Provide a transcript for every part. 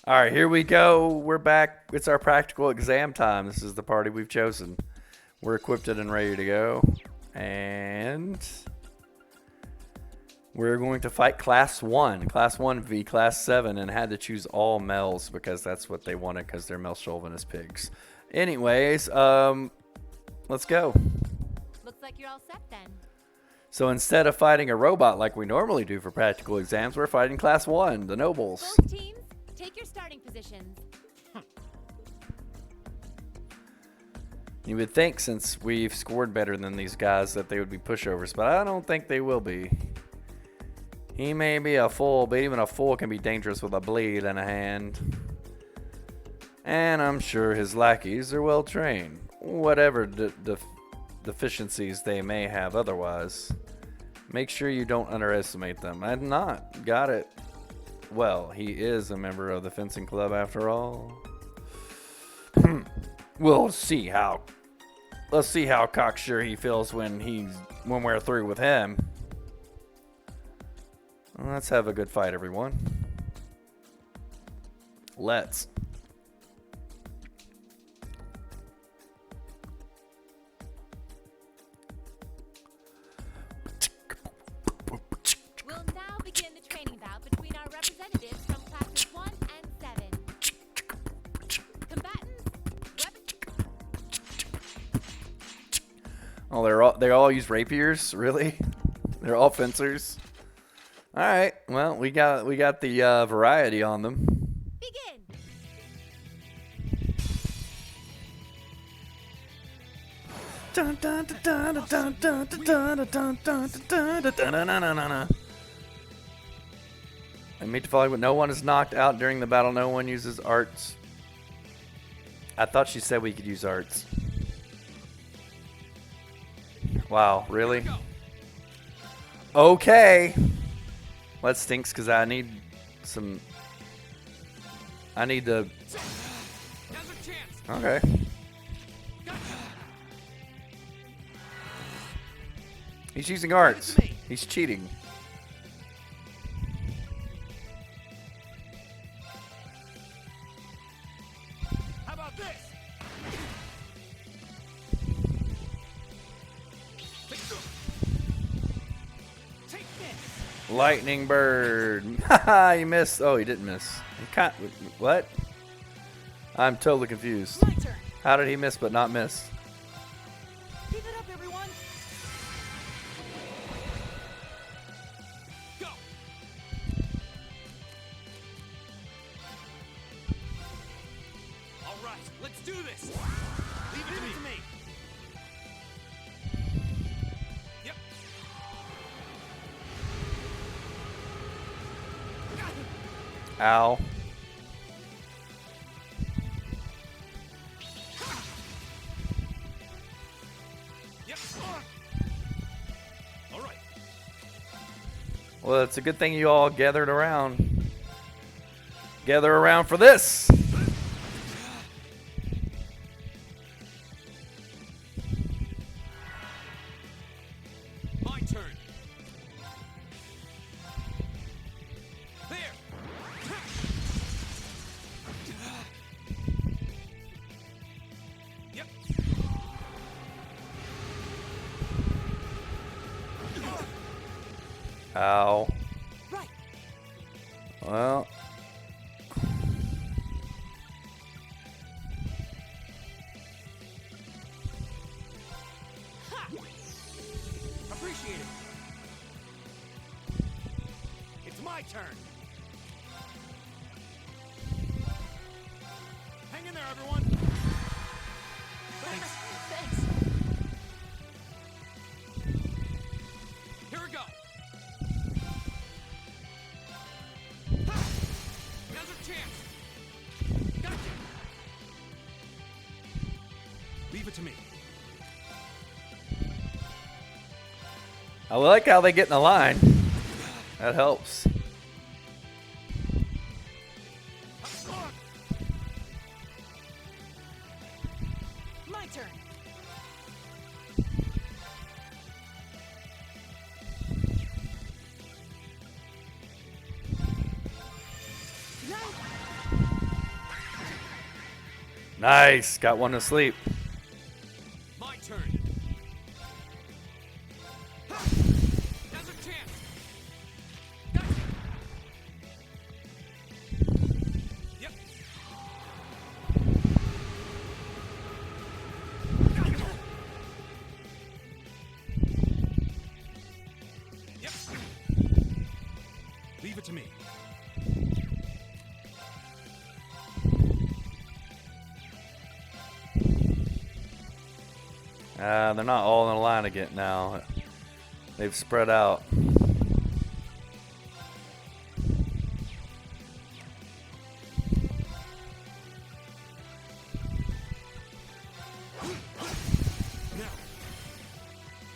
All right, here we go. We're back. It's our practical exam time. This is the party we've chosen. We're equipped and ready to go. And we're going to fight Class 1. Class 1 v Class 7, and had to choose all males because that's what they wanted because they're male chauvinist pigs. Anyways, let's go. Looks like you're all set then. So instead of fighting a robot like we normally do for practical exams, we're fighting Class 1, the nobles. Both teams, take your starting positions. You would think since we've scored better than these guys that they would be pushovers, but I don't think they will be. He may be a fool, but even a fool can be dangerous with a blade in a hand. And I'm sure his lackeys are well trained, whatever deficiencies they may have otherwise. Make sure you don't underestimate them. I'm not. Got it. Well, he is a member of the fencing club after all. We'll see how. Let's see how cocksure he feels when we're through with him. Let's have a good fight, everyone. Let's. We'll now begin the training bout between our representatives from classes 1 and 7. Combatants, Oh, they all use rapiers, really? They're all fencers. All right. Well, we got the variety on them. begin. I meet to follow, but no one is knocked out during the battle. No one uses arts. I thought she said we could use arts. Wow, really? Okay. Well, that stinks because I need some. I need the. Okay. He's using arts. He's cheating. How about this? Take this. Lightning bird. Haha, he missed. Oh, he didn't miss. He can't. What? I'm totally confused. My turn. How did he miss but not miss? Keep it up, everyone. Go. All right, let's do this. Leave it to me. Yep. Ow. Yep. All right. Well, it's a good thing you all gathered around. Gather around for this. My turn. There. Yep. Ow. Right. Well. Ha! Appreciate it. It's my turn. Hang in there, everyone. Thanks. Thanks. Here we go. Ha! Now's our chance. Gotcha. Leave it to me. I like how they get in the line. That helps. My turn. No. Nice. Got one to sleep. My turn. Now's a chance. Gotcha. Yep. Yep. Leave it to me. They're not all in a line again now. They've spread out. Now.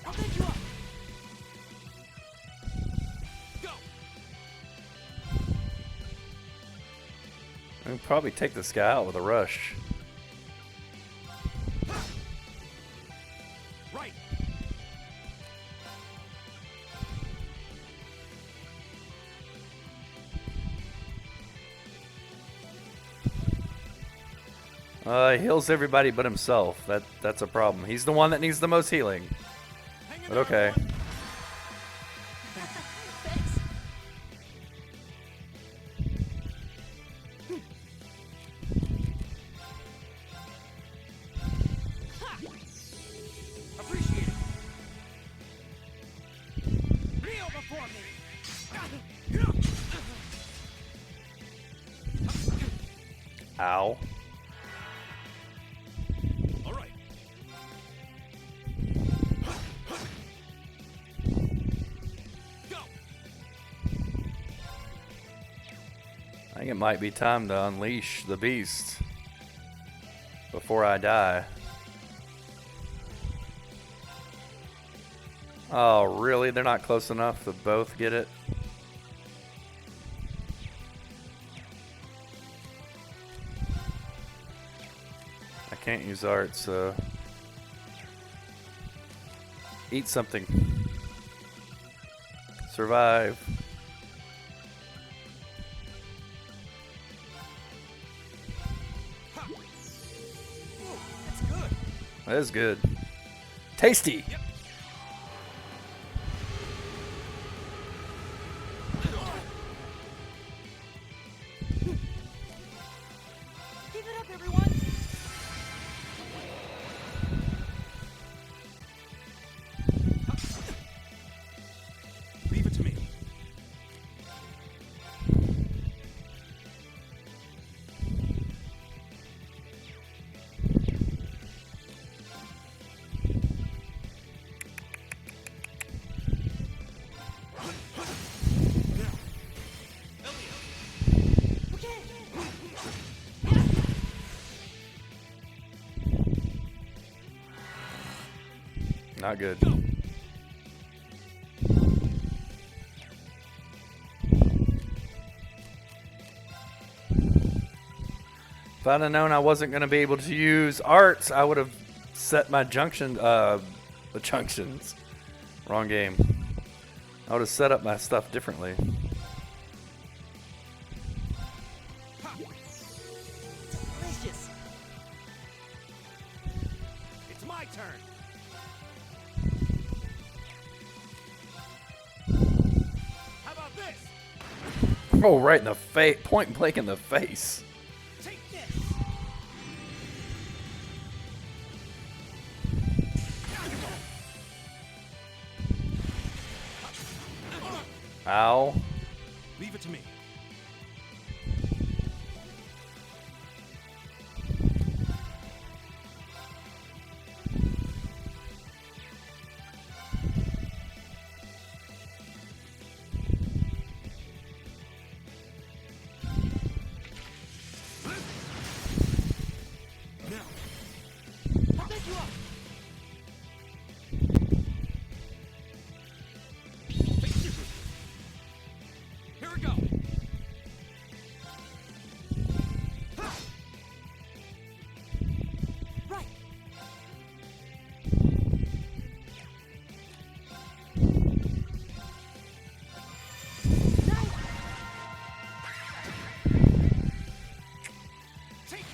I'll pick you up. Go. We can probably take this guy out with a rush. Right. He heals everybody but himself. That's a problem. He's the one that needs the most healing. Hang in But there, okay. everyone. Thanks. Appreciate it. Kneel before me. Ow. All right. Go. I think it might be time to unleash the beast before I die. Oh, really? They're not close enough to both get it? I can't use art, so... Eat something. Survive. Ha. Ooh, that's good. That is good. Tasty! Yep. Give it up, everyone. Leave it to me. Now. Not good. Go. If I'd have known I wasn't going to be able to use arts, I would have set my the junctions. Wrong game. I would have set up my stuff differently. Ha. Delicious. It's my turn. How about this? Oh, right in the face. Point blank in the face. Take this. Ow. Leave it to me. Now. I'll pick you up. Here we go.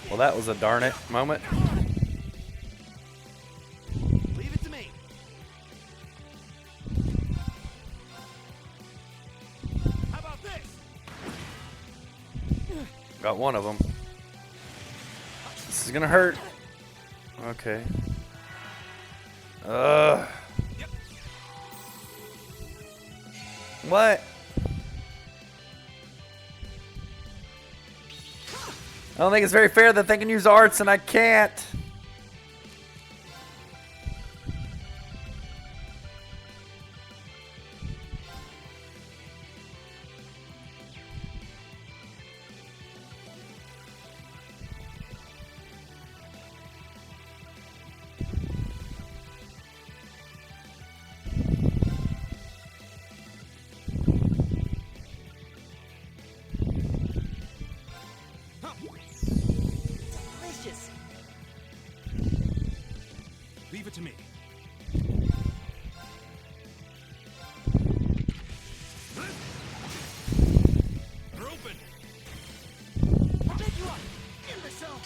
Well, that was a darn it moment. Leave it to me. How about this? Got one of them. This is gonna hurt. Okay. Yep. What? I don't think it's very fair that they can use arts and I can't. Delicious. Leave it to me. They're open. I'll pick you up, imbecile.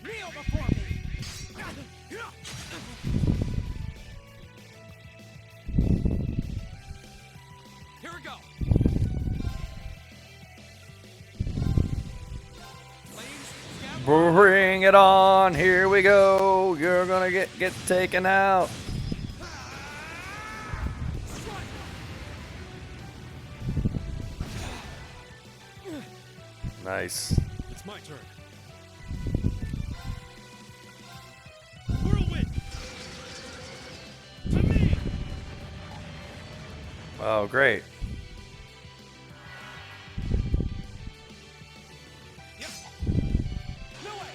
Kneel before me. Here we go. Bring it on. Here we go. You're gonna get taken out. Nice. It's my turn. Whirlwind! To me! Oh, great. Yep. No way!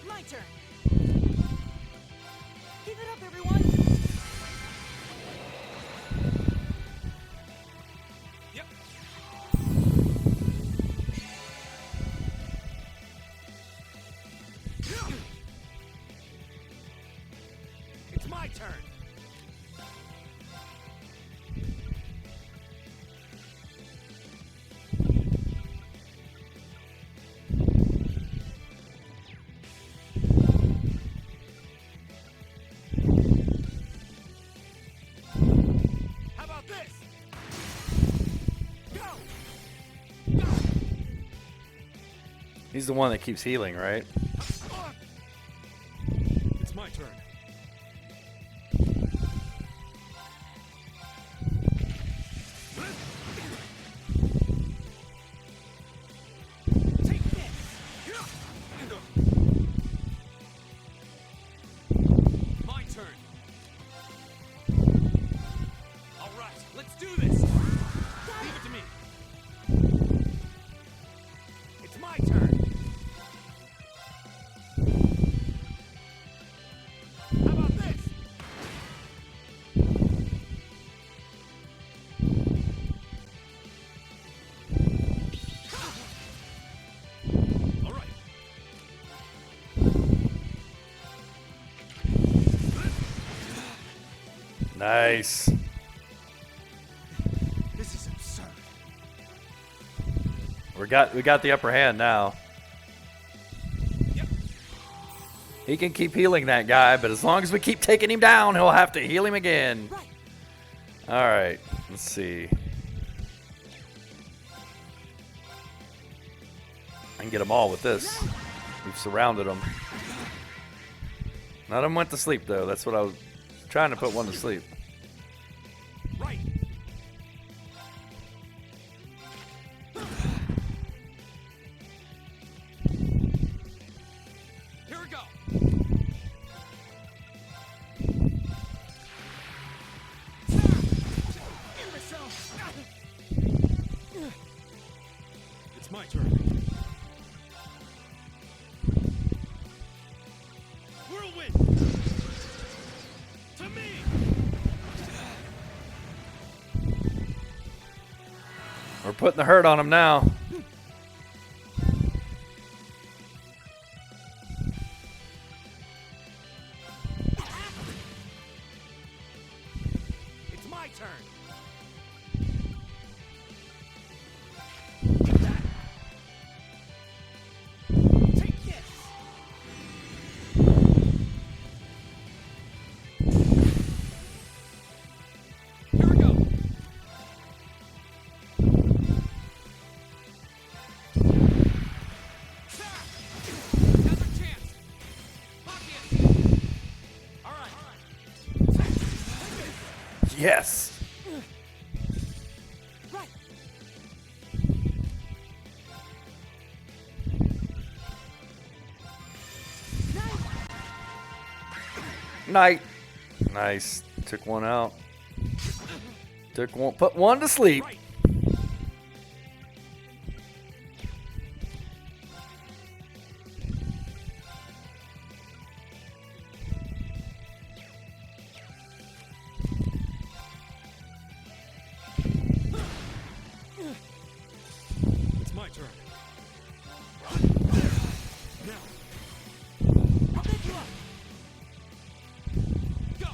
My turn. Give it up, everyone! Yep. It's my turn. How about this? Go! Go! He's the one that keeps healing, right? It's my turn. Take this! My turn. All right, let's do this. Leave it to me. It's my turn. How about this? All right. Nice. This is absurd. We got the upper hand now. Yep. He can keep healing that guy, but as long as we keep taking him down, he'll have to heal him again. Right. All right, let's see. I can get them all with this. We've surrounded them. None of them went to sleep, though. That's what I was trying to put one to sleep. Right. Here we go. Imbecile. It's my turn. Whirlwind. To me. We're putting the hurt on him now. It's my turn. turn. Take this. Here we go. Another chance. Lock in. All right. Yes. Right. Night. Nice. Took one out. Took one. Put one to sleep. Right. It's my turn. Now. I'll pick you up. Go.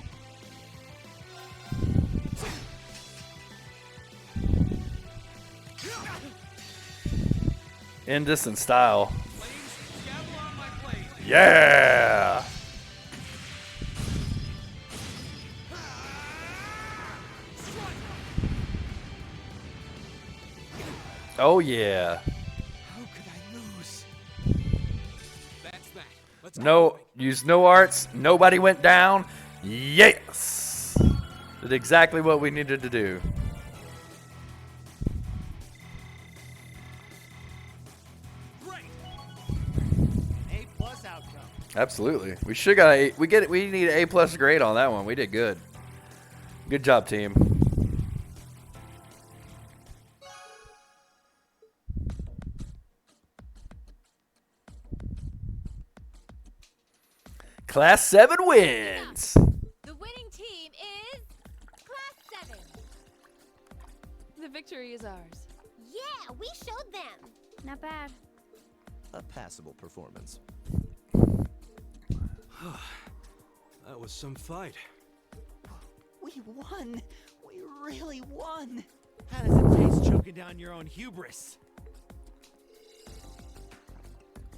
In distant style. Flames, gavel on my blade. Yeah. Strike. Oh yeah. How could I lose? That's that. Let's No, go. use no arts. Nobody went down. Yes. Did exactly what we needed to do. Great. A+ outcome. Absolutely. We should got a. We get it. We need an A+ grade on that one. We did good. Good job, team. Class 7 wins. The winning team is Class 7. The victory is ours. Yeah, we showed them. Not bad. A passable performance. That was some fight. We won. We really won. How does it taste choking down your own hubris?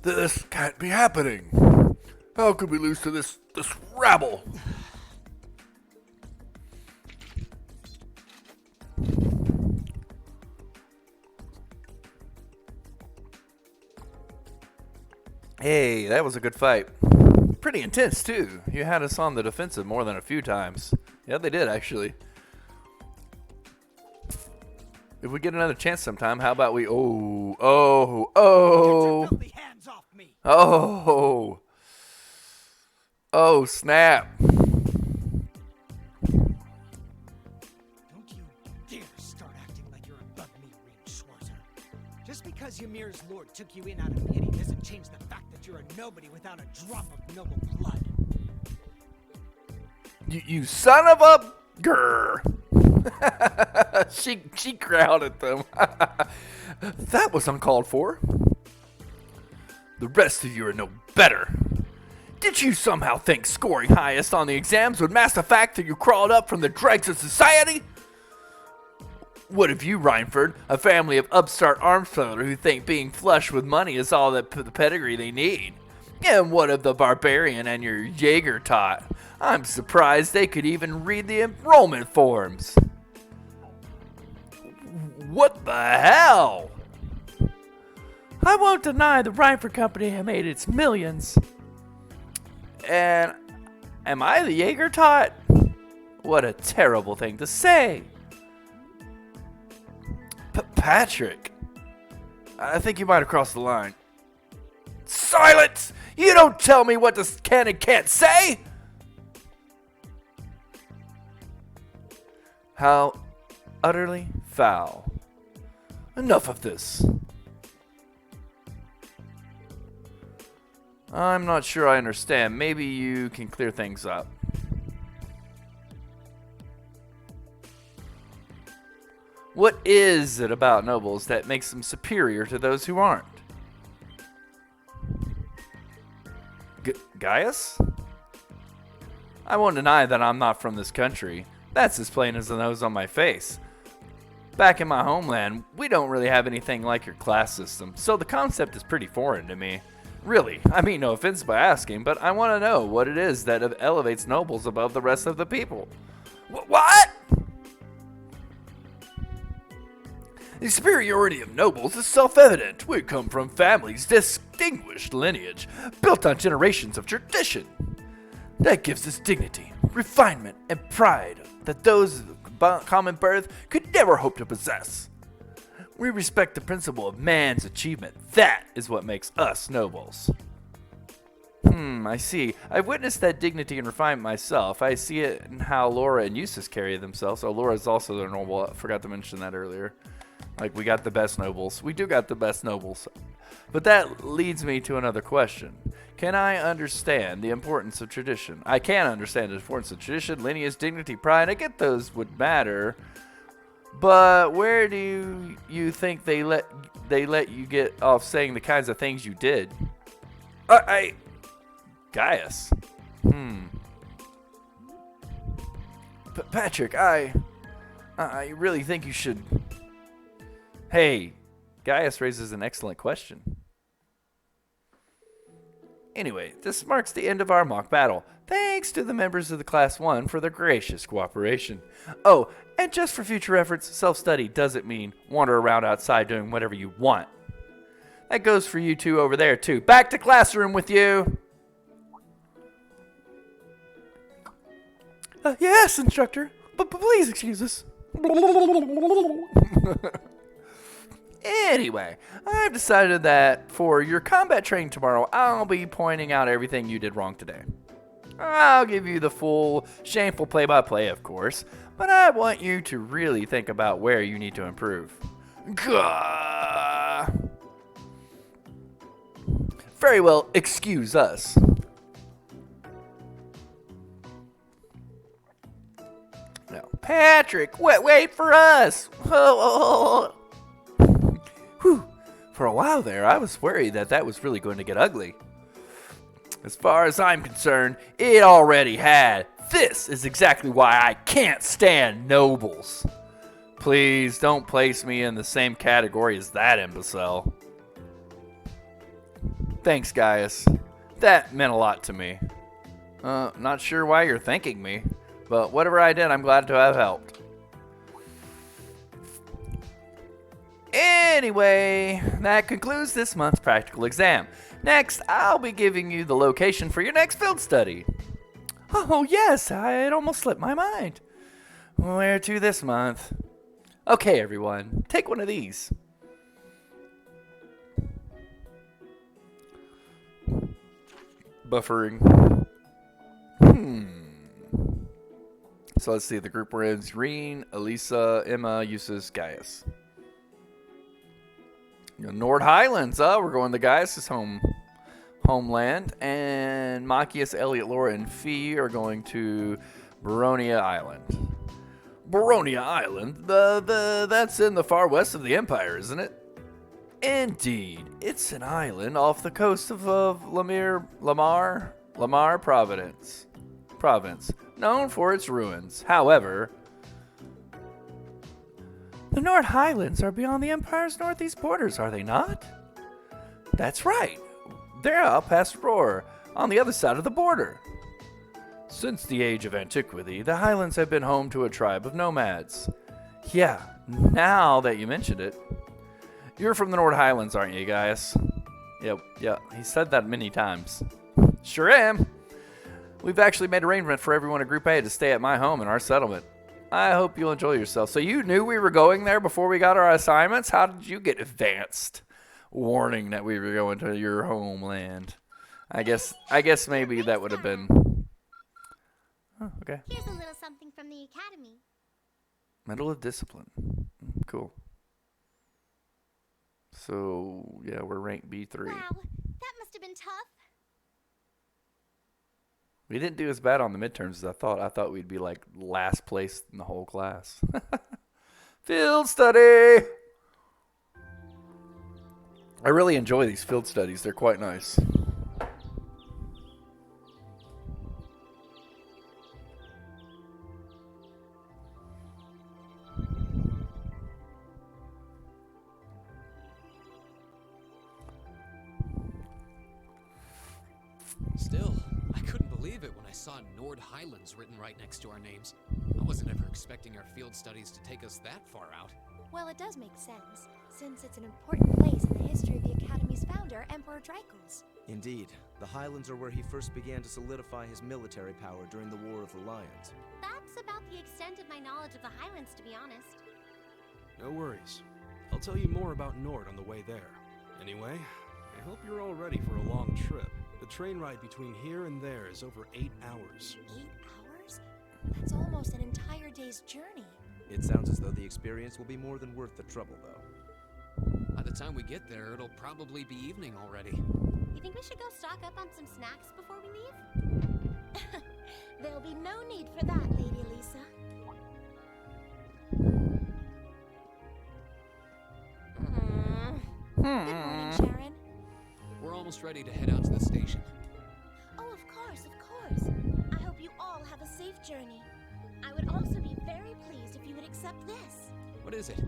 This can't be happening. How could we lose to this rabble? Hey, that was a good fight. Pretty intense too. You had us on the defensive more than a few times. Yeah, they did actually. If we get another chance sometime, how about we? Oh. Filthy hands off me. Oh, snap. Don't you dare start acting like you're above me, Reed Schwarzer. Just because Ymir's lord took you in out of pity doesn't change the fact that you're a nobody without a drop of noble blood. You son of a grr. she growled at them. That was uncalled for. The rest of you are no better. Did you somehow think scoring highest on the exams would mask the fact that you crawled up from the dregs of society? What of you, Reinford, a family of upstart arms throwers who think being flush with money is all the pedigree they need? And what of the barbarian and your Jaeger tot? I'm surprised they could even read the enrollment forms. What the hell? I won't deny the Reinford Company have made its millions. And am I the Jaeger tot? What a terrible thing to say. Patrick, I think you might have crossed the line. Silence! You don't tell me what this can and can't say! How utterly foul. Enough of this. I'm not sure I understand. Maybe you can clear things up. What is it about nobles that makes them superior to those who aren't? Gaius? I won't deny that I'm not from this country, That's as plain as the nose on my face. Back in my homeland, we don't really have anything like your class system, so the concept is pretty foreign to me. Really, I mean no offense by asking, but I want to know what it is that elevates nobles above the rest of the people. What? The superiority of nobles is self-evident. We come from families' distinguished lineage, built on generations of tradition. That gives us dignity, refinement, and pride that those of common birth could never hope to possess. We respect the principle of man's achievement. That is what makes us nobles. I see. I've witnessed that dignity and refinement myself. I see it in how Laura and Eustace carry themselves. Oh, Laura's also their noble. I forgot to mention that earlier. Like, we got the best nobles. We do got the best nobles. But that leads me to another question. Can I understand the importance of tradition? I can understand the importance of tradition, lineage, dignity, pride. I get those would matter. But where do you think they let you get off saying the kinds of things you did? Gaius. Patrick, I really think you should... Hey, Gaius raises an excellent question. Anyway, this marks the end of our mock battle. Thanks to the members of the Class 1 for their gracious cooperation. Oh, and just for future reference, self-study doesn't mean wander around outside doing whatever you want. That goes for you two over there, too. Back to classroom with you! Yes, instructor. But please excuse us. Anyway, I've decided that for your combat training tomorrow, I'll be pointing out everything you did wrong today. I'll give you the full, shameful play-by-play, of course, but I want you to really think about where you need to improve. Gah! Very well, excuse us. No, Patrick, wait for us! Whew. For a while there, I was worried that was really going to get ugly. As far as I'm concerned, it already had. This is exactly why I can't stand nobles. Please don't place me in the same category as that imbecile. Thanks, Gaius. That meant a lot to me. Not sure why you're thanking me, but whatever I did, I'm glad to have helped. Anyway, that concludes this month's practical exam. Next, I'll be giving you the location for your next field study. Oh, yes, it almost slipped my mind. Where to this month? Okay, everyone, take one of these. Buffering. So let's see, the group we're in is Reen, Elisa, Emma, Eustace, Gaius. Nord Highlands, we're going to Gaius' homeland, and Machias, Elliot, Laura, and Fee are going to Baronia Island. Baronia Island? That's in the far west of the Empire, isn't it? Indeed. It's an island off the coast of Lamar Province, known for its ruins. However, the Nord Highlands are beyond the Empire's northeast borders, are they not? That's right. They're out past Roar, on the other side of the border. Since the age of antiquity, the Highlands have been home to a tribe of nomads. Yeah, now that you mentioned it. You're from the Nord Highlands, aren't you, Gaius? Yep, he said that many times. Sure am. We've actually made arrangement for everyone in Group A to stay at my home in our settlement. I hope you'll enjoy yourself. So you knew we were going there before we got our assignments? How did you get advanced warning that we were going to your homeland? I guess maybe that would have been... Oh, okay. Here's a little something from the academy. Medal of Discipline. Cool. So, yeah, we're ranked B3. Wow, that must have been tough. We didn't do as bad on the midterms as I thought. I thought we'd be like last place in the whole class. Field study! I really enjoy these field studies. They're quite nice. believe it when I saw Nord Highlands written right next to our names. I wasn't ever expecting our field studies to take us that far out. Well, it does make sense, since it's an important place in the history of the Academy's founder, Emperor Dracos. Indeed, the Highlands are where he first began to solidify his military power during the War of the Lions. That's about the extent of my knowledge of the Highlands, to be honest. No worries. I'll tell you more about Nord on the way there. Anyway, I hope you're all ready for a long trip. The train ride between here and there is over 8 hours. 8 hours? That's almost an entire day's journey. It sounds as though the experience will be more than worth the trouble, though. By the time we get there, it'll probably be evening already. You think we should go stock up on some snacks before we leave? There'll be no need for that, Lady Elisa. Good morning, Sharon. We're almost ready to head out to the station. Oh, of course, of course. I hope you all have a safe journey. I would also be very pleased if you would accept this. What is it?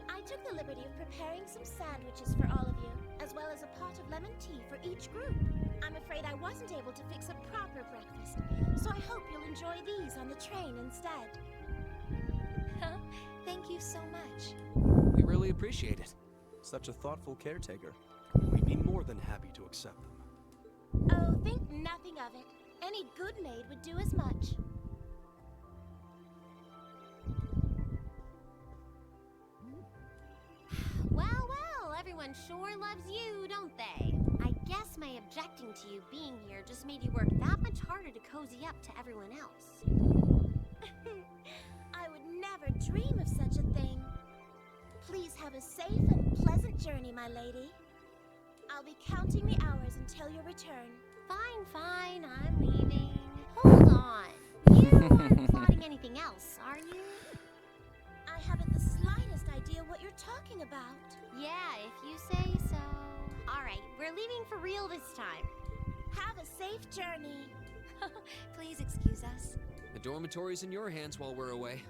I took the liberty of preparing some sandwiches for all of you, as well as a pot of lemon tea for each group. I'm afraid I wasn't able to fix a proper breakfast, so I hope you'll enjoy these on the train instead. Thank you so much. We really appreciate it. Such a thoughtful caretaker. We'd be more than happy to accept them. Oh, think nothing of it. Any good maid would do as much. Well, everyone sure loves you, don't they? I guess my objecting to you being here just made you work that much harder to cozy up to everyone else. I would never dream of such a thing. Please have a safe and pleasant journey, my lady. I'll be counting the hours until your return. Fine, I'm leaving. Hold on. You aren't plotting anything else, are you? I haven't the slightest idea what you're talking about. Yeah, if you say so. Alright, we're leaving for real this time. Have a safe journey. Please excuse us. The dormitory's in your hands while we're away.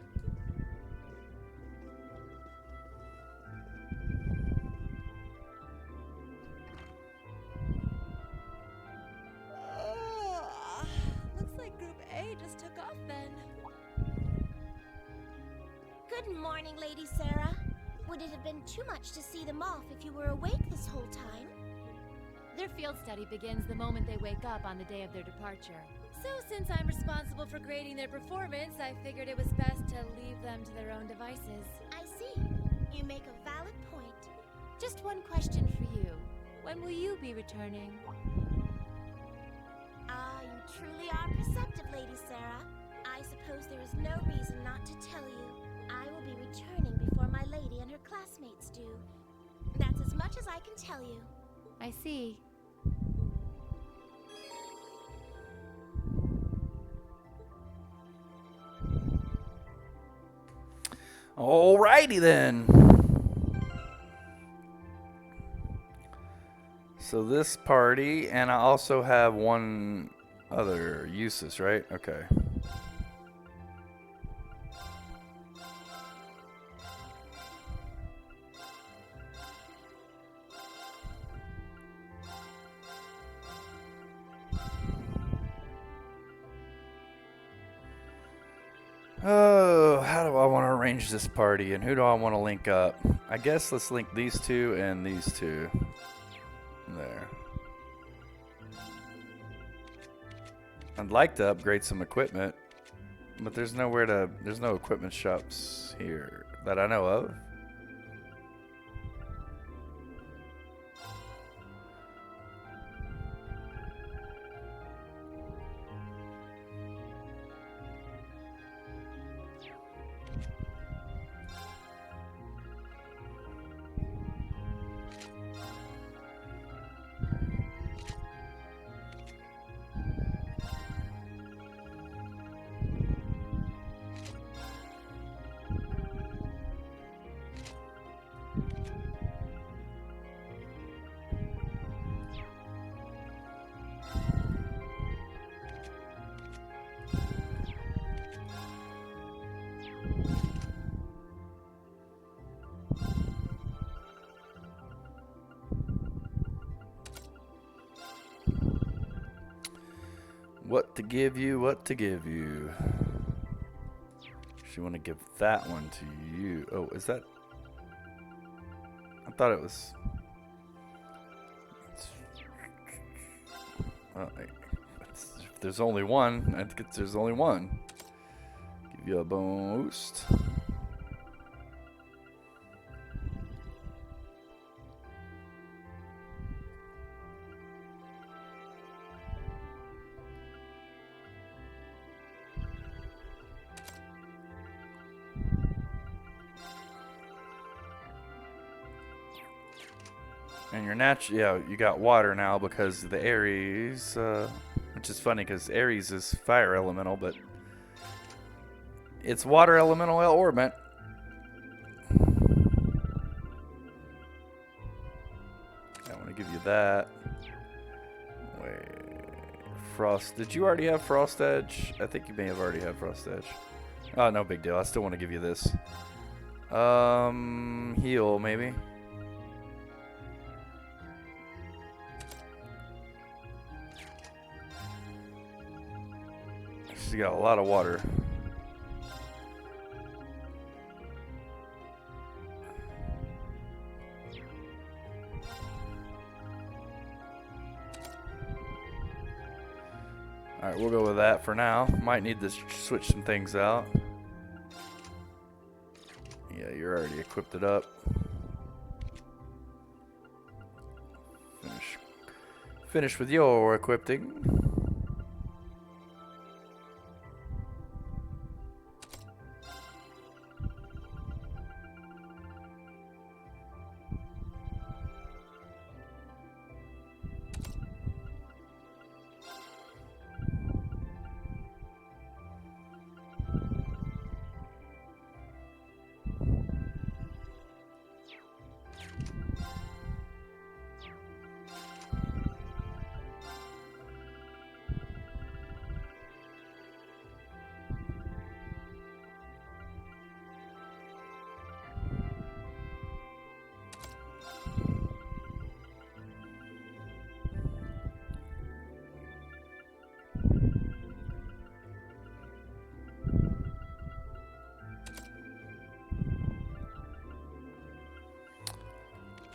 Looks like Group A just took off then. Good morning, Lady Sarah. Would it have been too much to see them off if you were awake this whole time? Their field study begins the moment they wake up on the day of their departure. So since I'm responsible for grading their performance, I figured it was best to leave them to their own devices. I see. You make a valid point. Just one question for you. When will you be returning? Ah, you truly are perceptive, Lady Sarah. I suppose there is no reason not to tell you. I will be returning before my lady and her classmates do. That's as much as I can tell you. I see. Alrighty then. So this party, and I also have one other uses, right? Okay. Oh, how do I want to arrange this party, and who do I want to link up? I guess let's link these two and these two. There. I'd like to upgrade some equipment, but there's no equipment shops here that I know of. What to give you, what to give you. She want to give that one to you. Oh, is that? I thought it was. If there's only one, I think there's only one. Give you a boost. And your yeah, you got water now because of the Aries, which is funny because Aries is fire elemental, but it's water elemental element. I want to give you that. Wait, Frost. Did you already have Frost Edge? I think you may have already had Frost Edge. Oh, no big deal. I still want to give you this. Heal maybe. She's got a lot of water. Alright, we'll go with that for now. Might need to switch some things out. Yeah, you're already equipped it up. Finish with your equipping.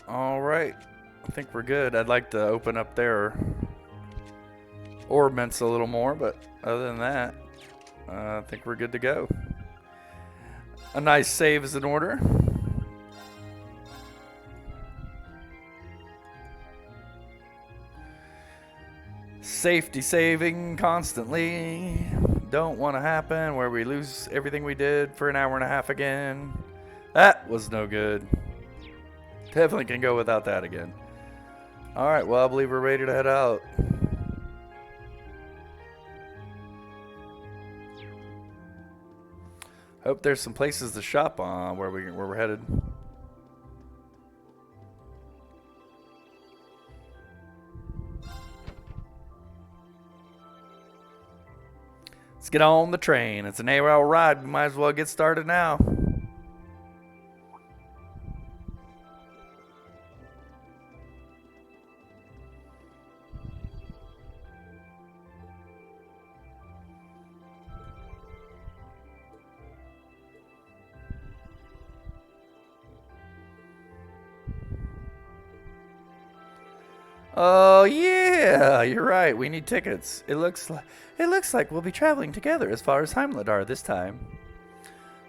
Alright, I think we're good. I'd like to open up their orbments a little more, but other than that, I think we're good to go. A nice save is in order. Safety saving constantly. Don't want to happen where we lose everything we did for an hour and a half again. That was no good. Definitely can go without that again. Alright, well, I believe we're ready to head out. Hope there's some places to shop on where we're headed. Let's get on the train. It's an 8-hour ride. We might as well get started now. Oh yeah, you're right. We need tickets. It looks like we'll be traveling together as far as Heimladar this time.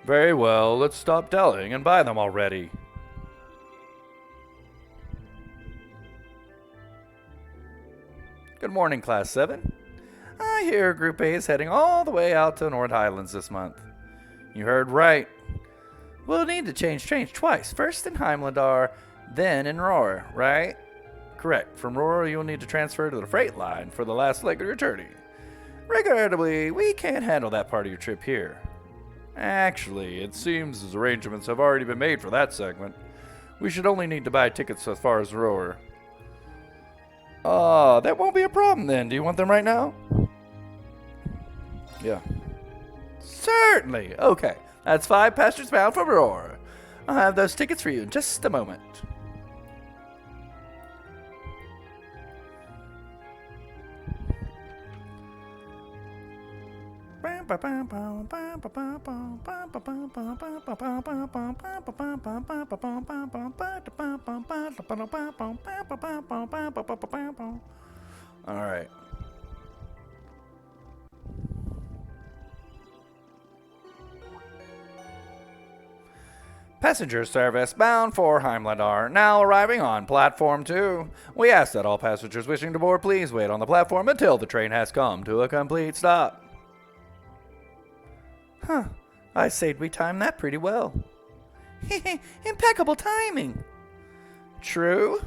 Very well. Let's stop dallying and buy them already. Good morning, Class 7. I hear Group A is heading all the way out to Nord Highlands this month. You heard right. We'll need to change trains twice. First in Heimladar, then in Roar, right? Correct. From Roar, you'll need to transfer to the freight line for the last leg of your journey. Regrettably, we can't handle that part of your trip here. Actually, it seems as arrangements have already been made for that segment. We should only need to buy tickets as far as Roar. That won't be a problem then. Do you want them right now? Yeah. Certainly. Okay. That's 5 passengers bound for Roar. I'll have those tickets for you in just a moment. All right. Passenger service bound for Heimladar, now arriving on platform 2. We ask that all passengers wishing to board please wait on the platform until the train has come to a complete stop. Huh, I say'd we timed that pretty well. Impeccable timing. True?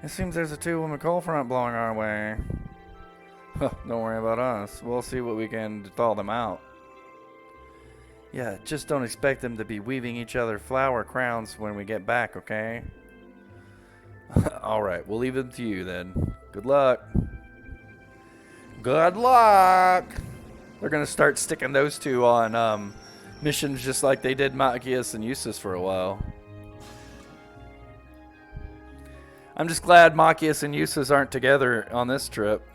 It seems there's a two-woman coal front blowing our way. Don't worry about us. We'll see what we can to thaw them out. Yeah, just don't expect them to be weaving each other flower crowns when we get back, okay? Alright, we'll leave it to you then. Good luck. Good luck! They're gonna start sticking those two on missions just like they did Machias and Eustace for a while. I'm just glad Machias and Eustace aren't together on this trip.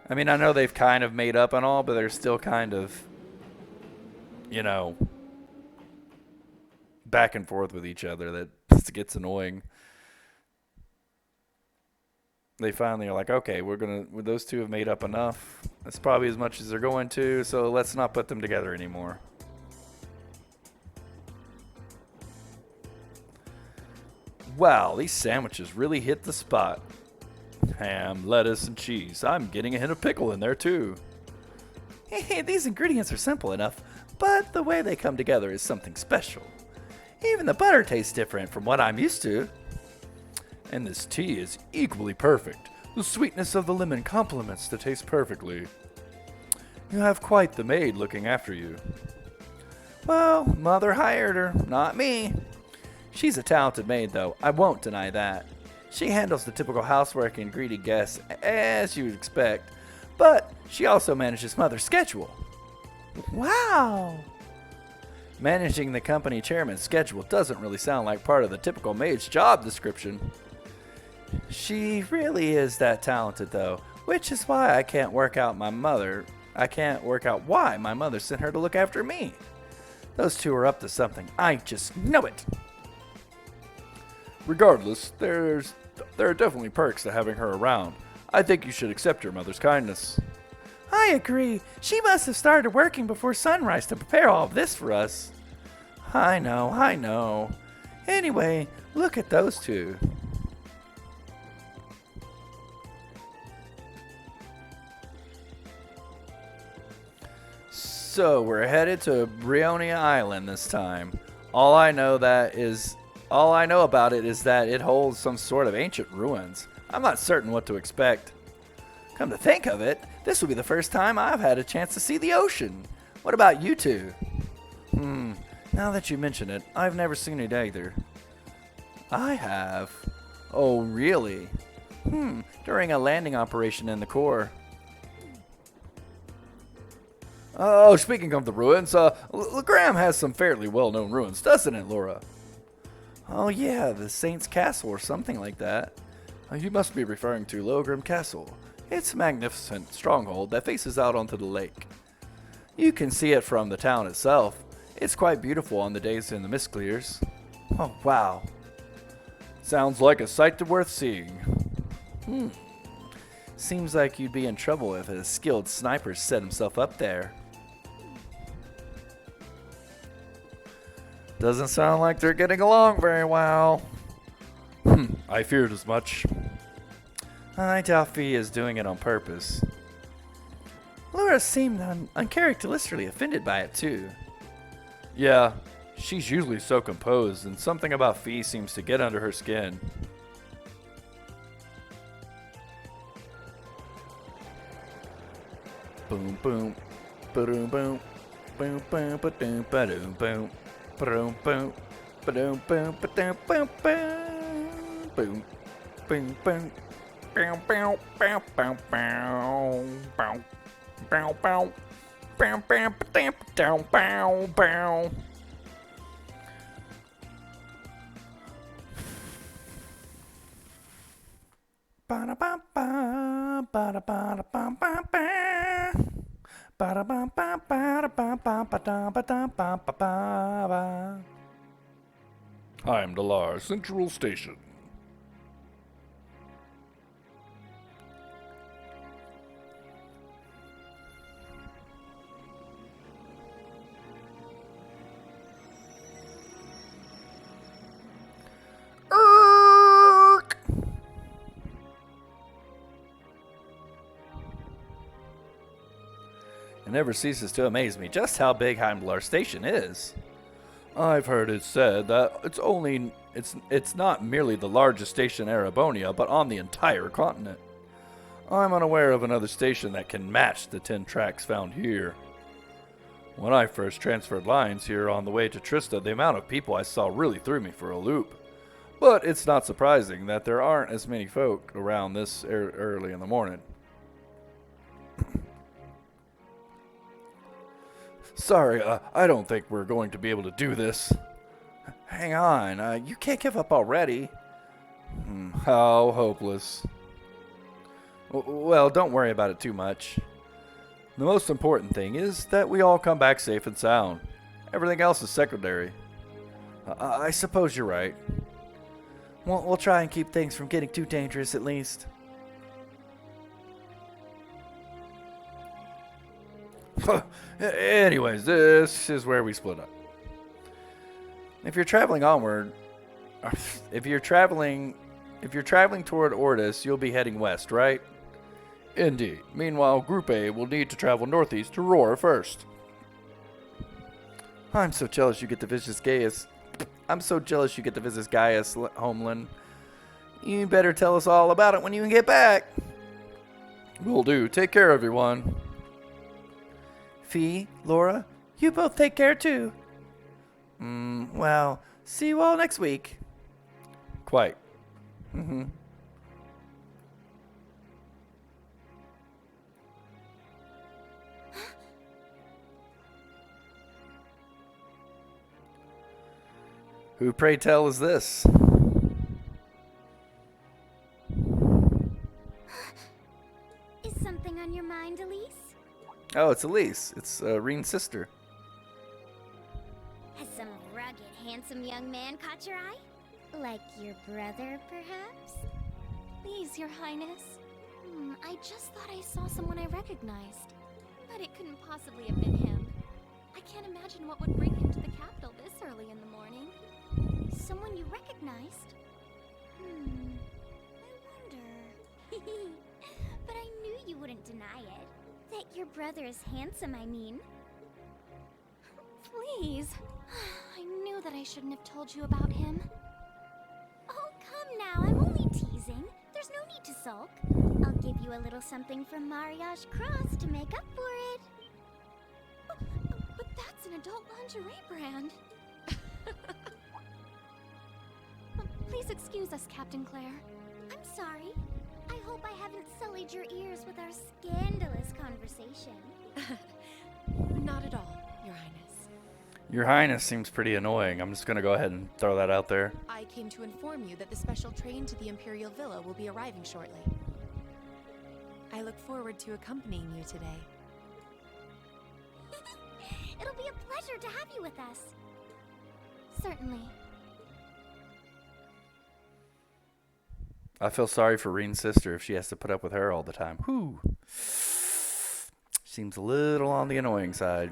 I mean, I know they've kind of made up and all, but they're still kind of, you know, back and forth with each other. That gets annoying. They finally are like, okay, those two have made up enough. That's probably as much as they're going to, so let's not put them together anymore. Wow, these sandwiches really hit the spot. Ham, lettuce, and cheese. I'm getting a hint of pickle in there, too. Hey, these ingredients are simple enough, but the way they come together is something special. Even the butter tastes different from what I'm used to. And this tea is equally perfect. The sweetness of the lemon complements the taste perfectly. You have quite the maid looking after you. Well, Mother hired her, not me. She's a talented maid, though. I won't deny that. She handles the typical housework and greedy guests, as you would expect, but she also manages Mother's schedule. Wow! Managing the company chairman's schedule doesn't really sound like part of the typical maid's job description. She really is that talented, though, which is why I can't work out why my mother sent her to look after me. Those two are up to something. I just know it. Regardless, there are definitely perks to having her around. I think you should accept your mother's kindness. I agree. She must have started working before sunrise to prepare all of this for us. I know. Anyway, look at those two. So we're headed to Brionia Island this time. All I know about it is that it holds some sort of ancient ruins. I'm not certain what to expect. Come to think of it, this will be the first time I've had a chance to see the ocean. What about you two? Now that you mention it, I've never seen it either. I have. Oh, really? During a landing operation in the core. Oh, speaking of the ruins, Legram has some fairly well-known ruins, doesn't it, Laura? Oh yeah, the Saint's Castle or something like that. You must be referring to Logrim Castle. It's a magnificent stronghold that faces out onto the lake. You can see it from the town itself. It's quite beautiful on the days when the mist clears. Oh wow. Sounds like a sight worth seeing. Seems like you'd be in trouble if a skilled sniper set himself up there. Doesn't sound like they're getting along very well. I feared as much. I doubt Fee is doing it on purpose. Laura seemed uncharacteristically offended by it too. Yeah, she's usually so composed, and something about Fee seems to get under her skin. Boom boom, ba-doom boom, boom boom, ba-doom ba-doom boom. Boom, boom, boom, boom, boom, boom, boom, boom, boom, boom, boom, boom, boom, boom, boom, boom, boom, boom, boom, boom. ba ba da ba da ba ba ba. Ba da ba ba ba da ba ba ba da ba da ba ba ba. I'm Dalar Central Station. It never ceases to amaze me just how big Heimdallr Station is. I've heard it said that it's not merely the largest station in Erebonia, but on the entire continent. I'm unaware of another station that can match the 10 tracks found here. When I first transferred lines here on the way to Trista, the amount of people I saw really threw me for a loop. But it's not surprising that there aren't as many folk around this early in the morning. Sorry, I don't think we're going to be able to do this. Hang on, you can't give up already. How hopeless. Well, don't worry about it too much. The most important thing is that we all come back safe and sound. Everything else is secondary. I suppose you're right. We'll try and keep things from getting too dangerous at least. Anyways, this is where we split up. If you're traveling onward, if you're traveling toward Ordis, you'll be heading west, right? Indeed. Meanwhile, Group A will need to travel northeast to Roar first. I'm so jealous you get to visit Gaius. Gaius, Homeland. You better tell us all about it when you get back. Will do. Take care, everyone. Fee, Laura, you both take care too. Well, see you all next week. Quite. Who, pray tell, is this? Is something on your mind, Elise? Oh, it's Elise. It's Reen's sister. Has some rugged, handsome young man caught your eye? Like your brother, perhaps? Please, Your Highness. I just thought I saw someone I recognized. But it couldn't possibly have been him. I can't imagine what would bring him to the capital this early in the morning. Someone you recognized? I wonder. But I knew you wouldn't deny it. That your brother is handsome, I mean. Please. I knew that I shouldn't have told you about him. Oh, come now, I'm only teasing. There's no need to sulk. I'll give you a little something from Mariage Cross to make up for it. But that's an adult lingerie brand. Please excuse us, Captain Claire. I'm sorry. I hope I haven't sullied your ears with our scandalous conversation. Not at all, Your Highness. Your Highness seems pretty annoying. I'm just going to go ahead and throw that out there. I came to inform you that the special train to the Imperial Villa will be arriving shortly. I look forward to accompanying you today. It'll be a pleasure to have you with us. Certainly. I feel sorry for Reen's sister if she has to put up with her all the time. Whew. Seems a little on the annoying side.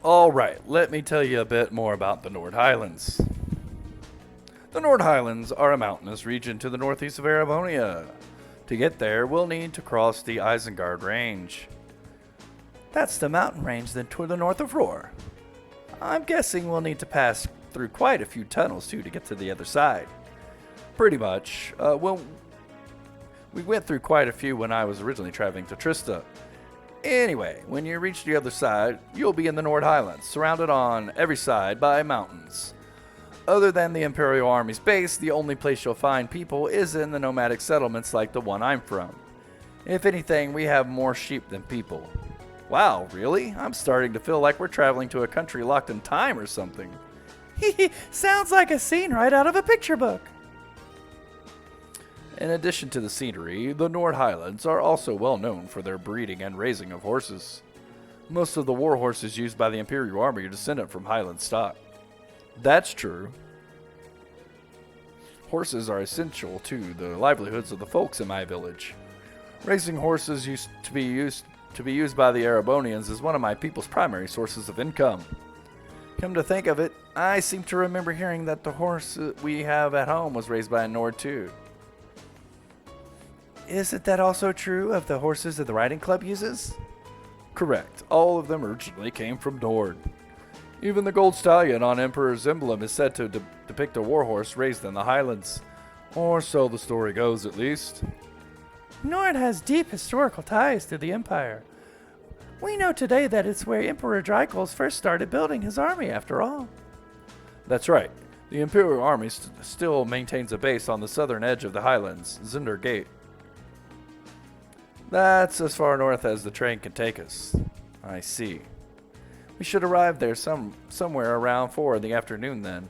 Alright, let me tell you a bit more about the Nord Highlands. The Nord Highlands are a mountainous region to the northeast of Erebonia. To get there, we'll need to cross the Isengard Range. That's the mountain range then toward the north of Roar. I'm guessing we'll need to pass through quite a few tunnels too to get to the other side. Pretty much. We went through quite a few when I was originally traveling to Trista. Anyway, when you reach the other side, you'll be in the Nord Highlands, surrounded on every side by mountains. Other than the Imperial Army's base, the only place you'll find people is in the nomadic settlements like the one I'm from. If anything, we have more sheep than people. Wow, really? I'm starting to feel like we're traveling to a country locked in time or something. Sounds like a scene right out of a picture book. In addition to the scenery, the Nord Highlands are also well known for their breeding and raising of horses. Most of the war horses used by the Imperial Army are descended from Highland stock. That's true. Horses are essential to the livelihoods of the folks in my village. Raising horses used to be used by the Erebonians is one of my people's primary sources of income. Come to think of it, I seem to remember hearing that the horse we have at home was raised by a Nord too. Isn't that also true of the horses that the riding club uses? Correct. All of them originally came from Nord. Even the gold stallion on Emperor's emblem is said to depict a warhorse raised in the Highlands. Or so the story goes, at least. Nord has deep historical ties to the Empire. We know today that it's where Emperor Drykos first started building his army, after all. That's right. The Imperial Army still maintains a base on the southern edge of the Highlands, Zinder Gate. That's as far north as the train can take us. I see. We should arrive there somewhere around 4 in the afternoon then.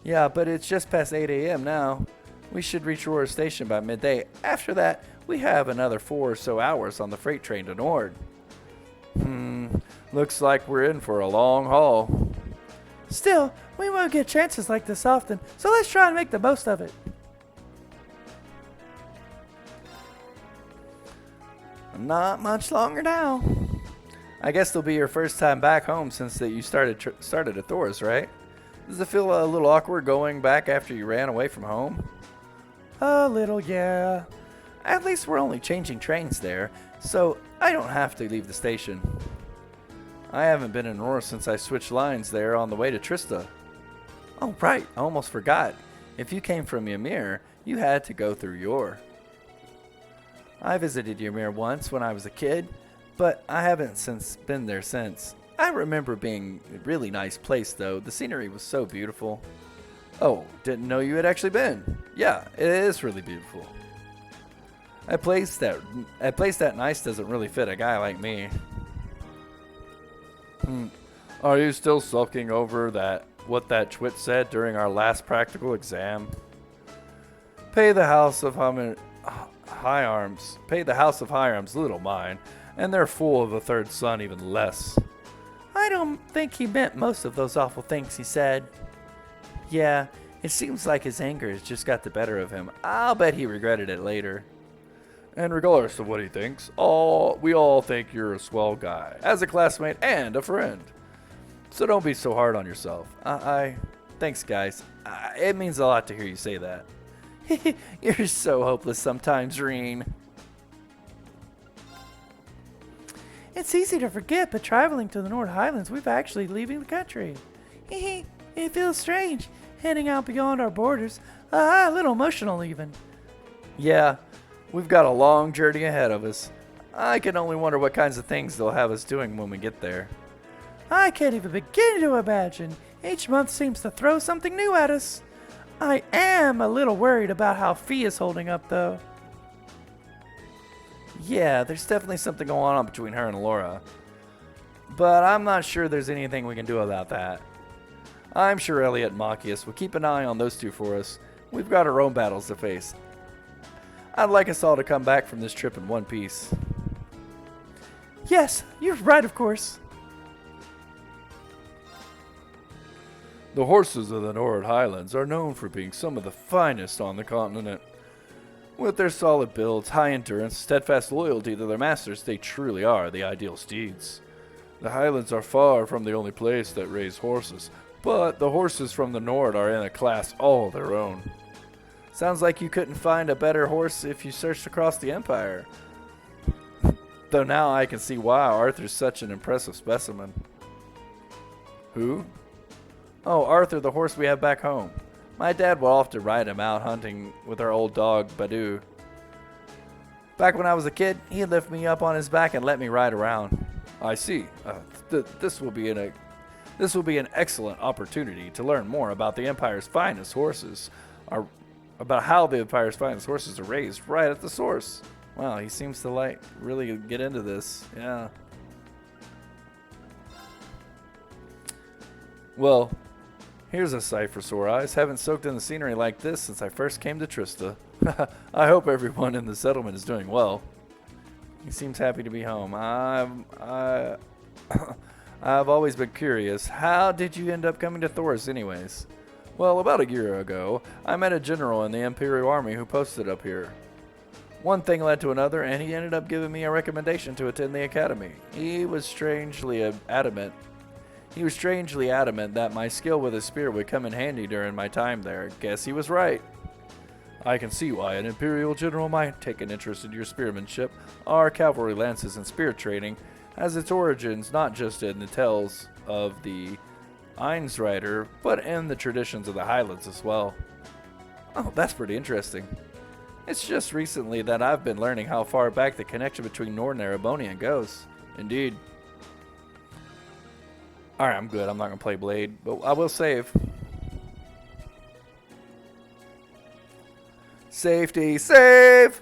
Yeah, but it's just past 8 a.m. now. We should reach Aurora Station by midday. After that, we have another 4 or so hours on the freight train to Nord. Looks like we're in for a long haul. Still, we won't get chances like this often, so let's try and make the most of it. Not much longer now. I guess it'll be your first time back home since that you started at Thoris, right? Does it feel a little awkward going back after you ran away from home? A little, yeah. At least we're only changing trains there, so I don't have to leave the station. I haven't been in Aurora since I switched lines there on the way to Trista. Oh, right. I almost forgot. If you came from Ymir, you had to go through Yor. I visited Ymir once when I was a kid, but I haven't been there since. I remember being a really nice place, though. The scenery was so beautiful. Oh, didn't know you had actually been. Yeah, it is really beautiful. A place that nice doesn't really fit a guy like me. Are you still sulking over what that twit said during our last practical exam? Pay the House of High Arms little mind, and they're full of the third son even less. I don't think he meant most of those awful things he said. Yeah, it seems like his anger has just got the better of him. I'll bet he regretted it later. And regardless of what he thinks, we all think you're a swell guy, as a classmate and a friend. So don't be so hard on yourself. Thanks, guys. It means a lot to hear you say that. You're so hopeless sometimes, Reen. It's easy to forget, but traveling to the Nord Highlands, we're actually leaving the country. It feels strange, heading out beyond our borders. A little emotional, even. Yeah, we've got a long journey ahead of us. I can only wonder what kinds of things they'll have us doing when we get there. I can't even begin to imagine. Each month seems to throw something new at us. I am a little worried about how Fee is holding up, though. Yeah, there's definitely something going on between her and Laura. But I'm not sure there's anything we can do about that. I'm sure Elliot and Machias will keep an eye on those two for us. We've got our own battles to face. I'd like us all to come back from this trip in one piece. Yes, you're right, of course. The horses of the Nord Highlands are known for being some of the finest on the continent. With their solid builds, high endurance, steadfast loyalty to their masters, they truly are the ideal steeds. The Highlands are far from the only place that raise horses, but the horses from the Nord are in a class all their own. Sounds like you couldn't find a better horse if you searched across the Empire. Though now I can see why Arthur's such an impressive specimen. Who? Oh, Arthur, the horse we have back home. My dad will often ride him out hunting with our old dog, Badu. Back when I was a kid, he'd lift me up on his back and let me ride around. I see. This will be an excellent opportunity to learn more about the Empire's finest horses, about how the Empire's finest horses are raised right at the source. Wow, he seems to really get into this. Yeah. Well, here's a sight for sore eyes. Haven't soaked in the scenery like this since I first came to Trista. I hope everyone in the settlement is doing well. He seems happy to be home. I've always been curious. How did you end up coming to Thoris anyways? Well, about a year ago, I met a general in the Imperial Army who posted up here. One thing led to another, and he ended up giving me a recommendation to attend the academy. He was strangely adamant that my skill with a spear would come in handy during my time there. Guess he was right. I can see why an Imperial general might take an interest in your spearmanship. Our cavalry lances and spear training has its origins not just in the tales of the Einzrider, but in the traditions of the Highlands as well. Oh, that's pretty interesting. It's just recently that I've been learning how far back the connection between Nord and Erebonian goes. Indeed. Alright, I'm good. I'm not going to play Blade, but I will save. Safety, save!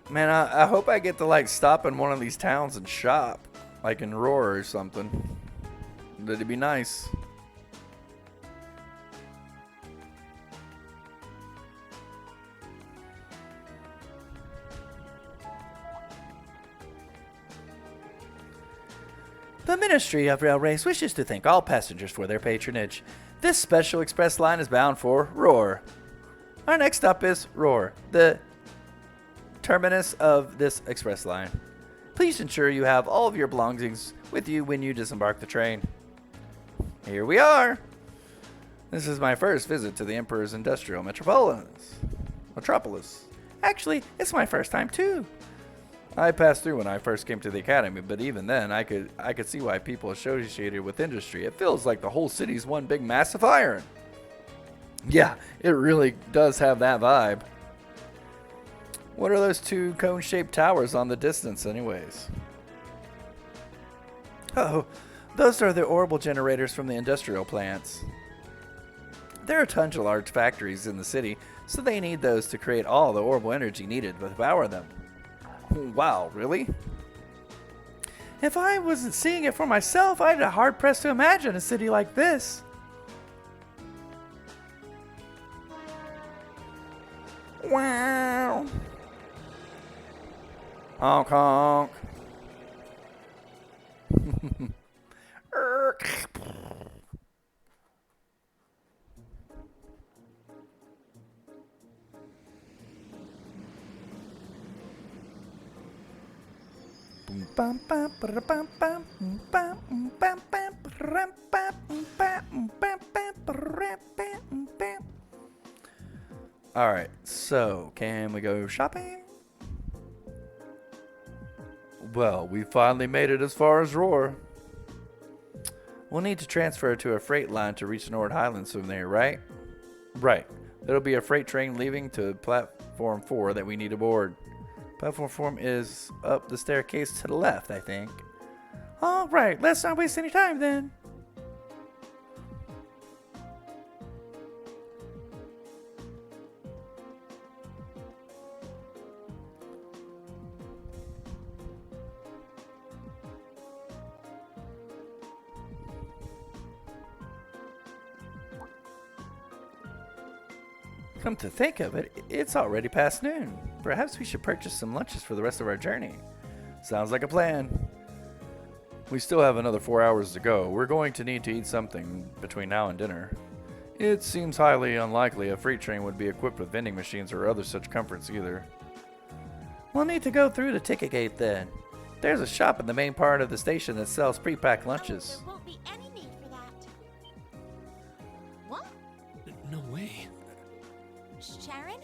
Man, I hope I get to stop in one of these towns and shop, like in Roar or something. That'd be nice. The Ministry of Railways wishes to thank all passengers for their patronage. This special express line is bound for Roar. Our next stop is Roar, the terminus of this express line. Please ensure you have all of your belongings with you when you disembark the train. Here we are. This is my first visit to the Emperor's Industrial Metropolis. Actually, it's my first time too. I passed through when I first came to the academy, but even then, I could see why people associated with industry. It feels like the whole city's one big mass of iron. Yeah, it really does have that vibe. What are those two cone-shaped towers on the distance anyways? Oh, those are the orbital generators from the industrial plants. There are tons of large factories in the city, so they need those to create all the orbital energy needed to power them. Wow, really? If I wasn't seeing it for myself, I'd be hard-pressed to imagine a city like this. Wow. Honk honk. Alright, so can we go shopping? Well, we finally made it as far as Roar. We'll need to transfer to a freight line to reach Nord Highlands from there, right? Right. There'll be a freight train leaving to Platform 4 that we need aboard. Platform 4 is up the staircase to the left, I think. Alright, let's not waste any time then. Come to think of it, it's already past noon. Perhaps we should purchase some lunches for the rest of our journey. Sounds like a plan. We still have another 4 hours to go. We're going to need to eat something between now and dinner. It seems highly unlikely a freight train would be equipped with vending machines or other such comforts either. We'll need to go through the ticket gate then. There's a shop in the main part of the station that sells pre-packed lunches. There won't be any need for that. What? No way. Sharon?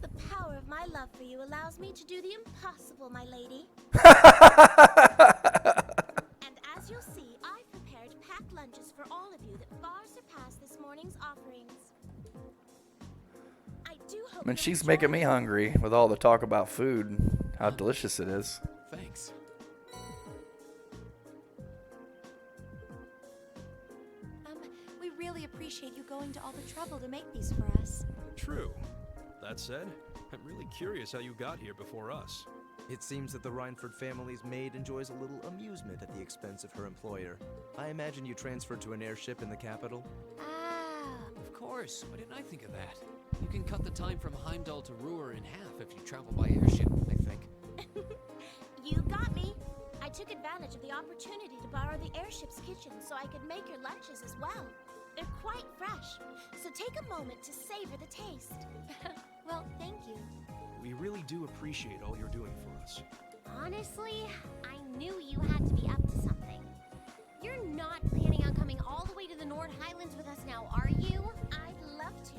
The power of my love for you allows me to do the impossible, my lady. And as you'll see, I've prepared packed lunches for all of you that far surpass this morning's offerings. I do hope I mean, you'll she's enjoy making me them. hungry with all the talk about food, and how delicious it is. Thanks. We really appreciate you going to all the trouble to make these for us. True. That said, I'm really curious how you got here before us. It seems that the Rhineford family's maid enjoys a little amusement at the expense of her employer. I imagine you transferred to an airship in the capital? Of course. Why didn't I think of that? You can cut the time from Heimdall to Ruhr in half if you travel by airship, I think. You got me. I took advantage of the opportunity to borrow the airship's kitchen so I could make your lunches as well. They're quite fresh, so take a moment to savor the taste. Well, thank you. We really do appreciate all you're doing for us. Honestly, I knew you had to be up to something. You're not planning on coming all the way to the Nord Highlands with us now, are you? I'd love to,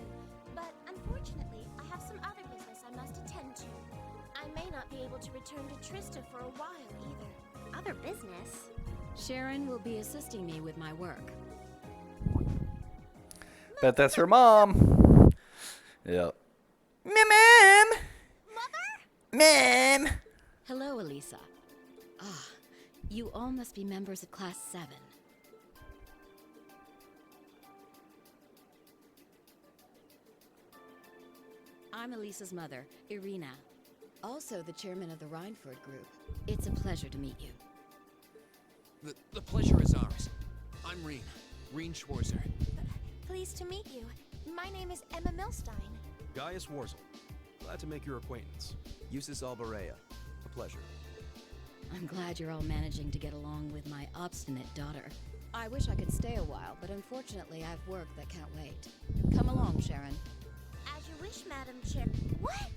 but unfortunately, I have some other business I must attend to. I may not be able to return to Trista for a while either. Other business? Sharon will be assisting me with my work. Bet that's her mom. Yep. Mom. Mom. Hello, Elisa. You all must be members of Class 7. I'm Elisa's mother, Irina. Also the chairman of the Rhineford Group. It's a pleasure to meet you. The pleasure is ours. I'm Reen Schwarzer. Pleased to meet you. My name is Emma Milstein. Gaius Warzel. Glad to make your acquaintance. Eustace Alborea. A pleasure. I'm glad you're all managing to get along with my obstinate daughter. I wish I could stay a while, but unfortunately I've work that can't wait. Come along, Sharon. As you wish, Madam Chair. What?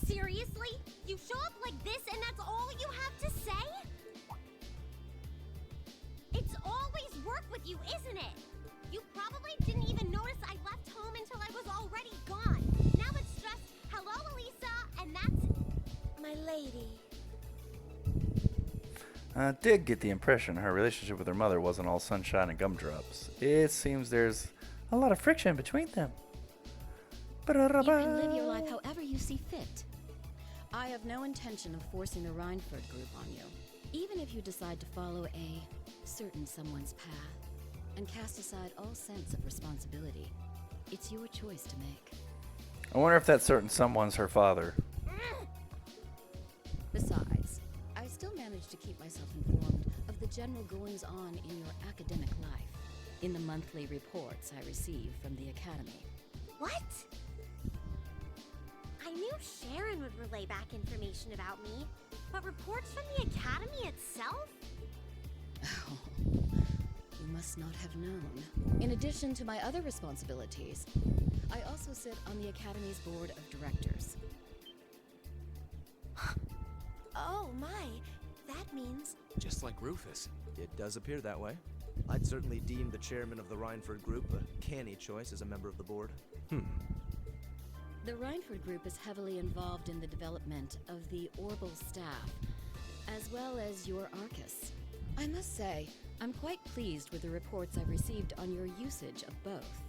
Seriously? You show up like this and that's all you have to say? It's always work with you, isn't it? You probably didn't even notice I left home until I was already gone. Now it's just, hello, Elisa, and that's... My lady. I did get the impression her relationship with her mother wasn't all sunshine and gumdrops. It seems there's a lot of friction between them. You can live your life however you see fit. I have no intention of forcing the Rhineford Group on you. Even if you decide to follow a certain someone's path and cast aside all sense of responsibility, it's your choice to make. I wonder if that certain someone's her father. Besides, I still manage to keep myself informed of the general goings-on in your academic life, in the monthly reports I receive from the Academy. What? I knew Sharon would relay back information about me, but reports from the Academy itself? Oh, you must not have known. In addition to my other responsibilities, I also sit on the Academy's board of directors. Oh my, that means... Just like Rufus. It does appear that way. I'd certainly deem the chairman of the Rhineford Group a canny choice as a member of the board. The Rhineford Group is heavily involved in the development of the Orbital staff, as well as your Arcus. I must say, I'm quite pleased with the reports I've received on your usage of both.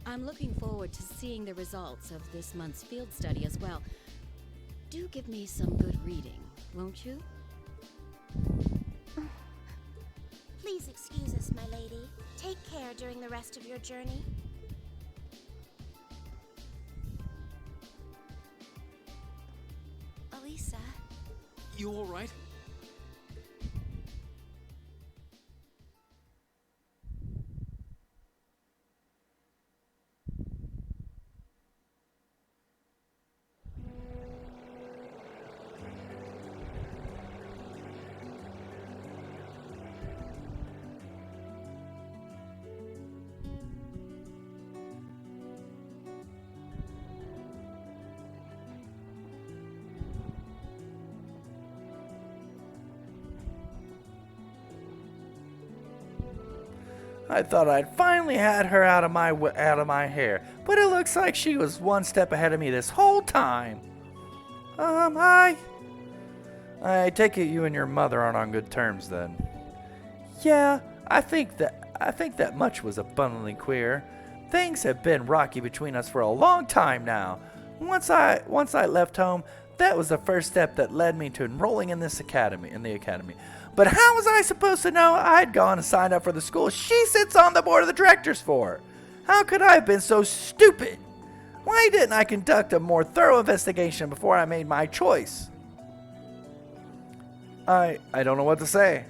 I'm looking forward to seeing the results of this month's field study as well. Do give me some good reading, won't you? Please excuse us, my lady. Take care during the rest of your journey. Elisa. You all right? I thought I'd finally had her out of my hair, but it looks like she was one step ahead of me this whole time. I take it you and your mother aren't on good terms then. Yeah, I think that much was abundantly clear. Things have been rocky between us for a long time now. Once I left home, that was the first step that led me to enrolling in the academy. But how was I supposed to know I'd gone and signed up for the school she sits on the board of the directors for? How could I have been so stupid? Why didn't I conduct a more thorough investigation before I made my choice? I don't know what to say.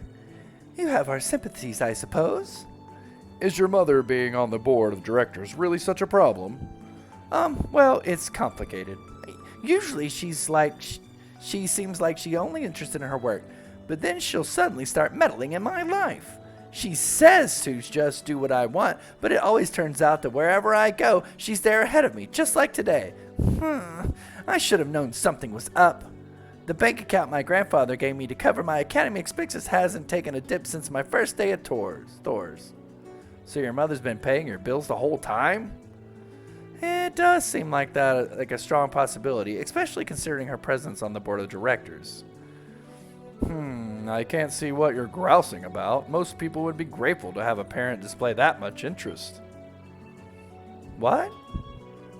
You have our sympathies, I suppose. Is your mother being on the board of directors really such a problem? Well, it's complicated. Usually she seems like she's only interested in her work, but then she'll suddenly start meddling in my life. She says to just do what I want, but it always turns out that wherever I go, she's there ahead of me, just like today. I should have known something was up. The bank account my grandfather gave me to cover my academy expenses hasn't taken a dip since my first day at Thor's. So your mother's been paying your bills the whole time? It does seem like that, like a strong possibility, especially considering her presence on the board of directors. I can't see what you're grousing about. Most people would be grateful to have a parent display that much interest. What?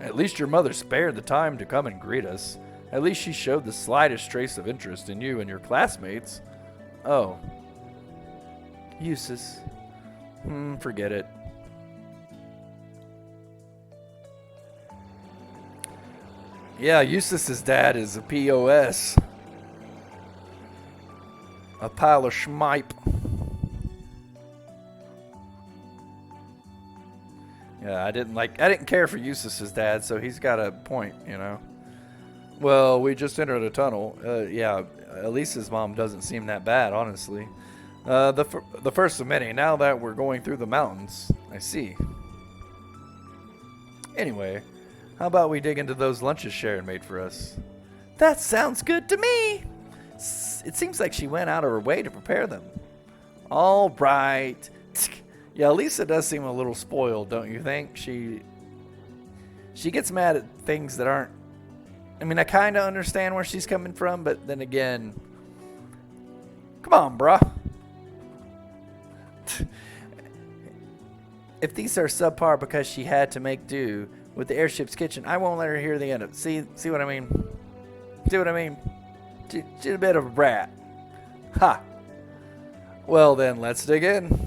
At least your mother spared the time to come and greet us. At least she showed the slightest trace of interest in you and your classmates. Oh. Eustace. Forget it. Yeah, Eustace's dad is a POS. A pile of schmipe. Yeah, I didn't care for Eustace's dad, so he's got a point, you know. Well, we just entered a tunnel. Yeah, Elisa's mom doesn't seem that bad, honestly. The first of many, now that we're going through the mountains. I see. Anyway, how about we dig into those lunches Sharon made for us? That sounds good to me. It seems like she went out of her way to prepare them. All right. Yeah, Lisa does seem a little spoiled, don't you think? She gets mad at things that aren't... I mean, I kind of understand where she's coming from, but then again... Come on, bruh. If these are subpar because she had to make do with the airship's kitchen, I won't let her hear the end of it. See what I mean? See what I mean? She's a bit of a brat. Ha! Well then, let's dig in.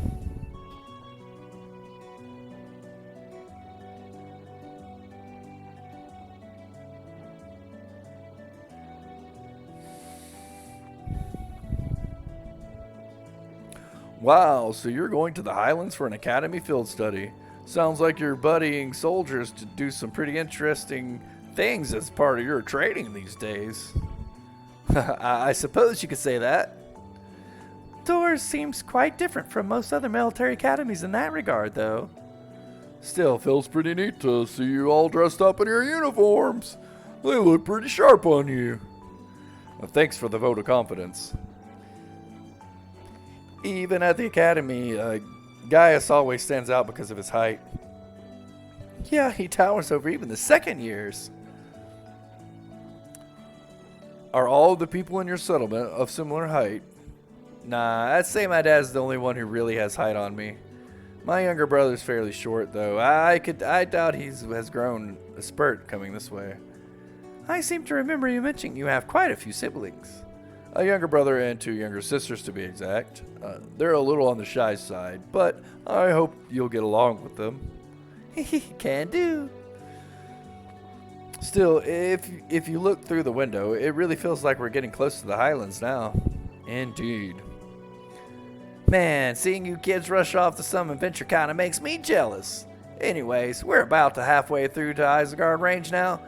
Wow, so you're going to the Highlands for an academy field study. Sounds like you're buddying soldiers to do some pretty interesting things as part of your training these days. I suppose you could say that. Thor's seems quite different from most other military academies in that regard, though. Still feels pretty neat to see you all dressed up in your uniforms. They look pretty sharp on you. Well, thanks for the vote of confidence. Even at the academy, Gaius always stands out because of his height. Yeah, he towers over even the second years. Are all the people in your settlement of similar height? Nah, I'd say my dad's the only one who really has height on me. My younger brother's fairly short, though. I doubt he has grown a spurt coming this way. I seem to remember you mentioning you have quite a few siblings. A younger brother and 2 younger sisters, to be exact. They're a little on the shy side, but I hope you'll get along with them. Can do. Still, if you look through the window, it really feels like we're getting close to the Highlands now. Indeed. Man, seeing you kids rush off to some adventure kind of makes me jealous. Anyways, we're about to halfway through to Isengard Range now.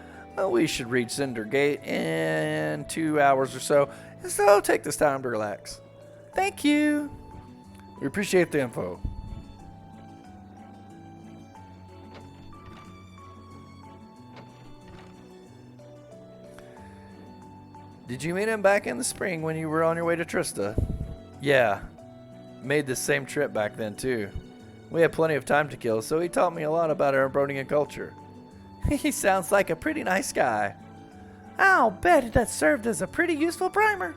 We should reach Cinder Gate in 2 hours or so, so take this time to relax. Thank you. We appreciate the info. Did you meet him back in the spring when you were on your way to Trista? Yeah. Made the same trip back then, too. We had plenty of time to kill, so he taught me a lot about Erebronian culture. He sounds like a pretty nice guy. I'll bet that served as a pretty useful primer.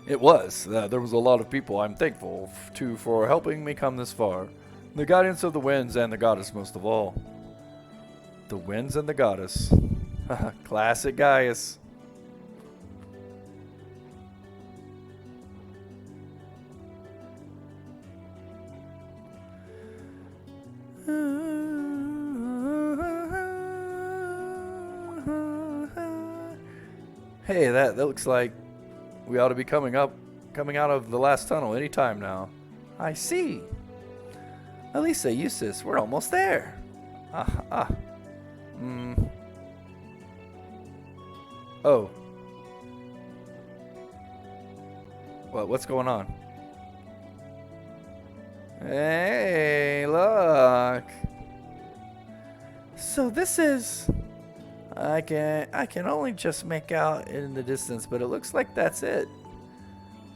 It was. There was a lot of people I'm thankful to for helping me come this far. The guidance of the winds and the goddess most of all. The winds and the goddess. Classic Gaius. Hey, that looks like we ought to be coming out of the last tunnel any time now. I see. Elisa, Eustace, we're almost there. Oh. What's going on? Hey, look. So this is... I can only just make out in the distance, but it looks like that's it.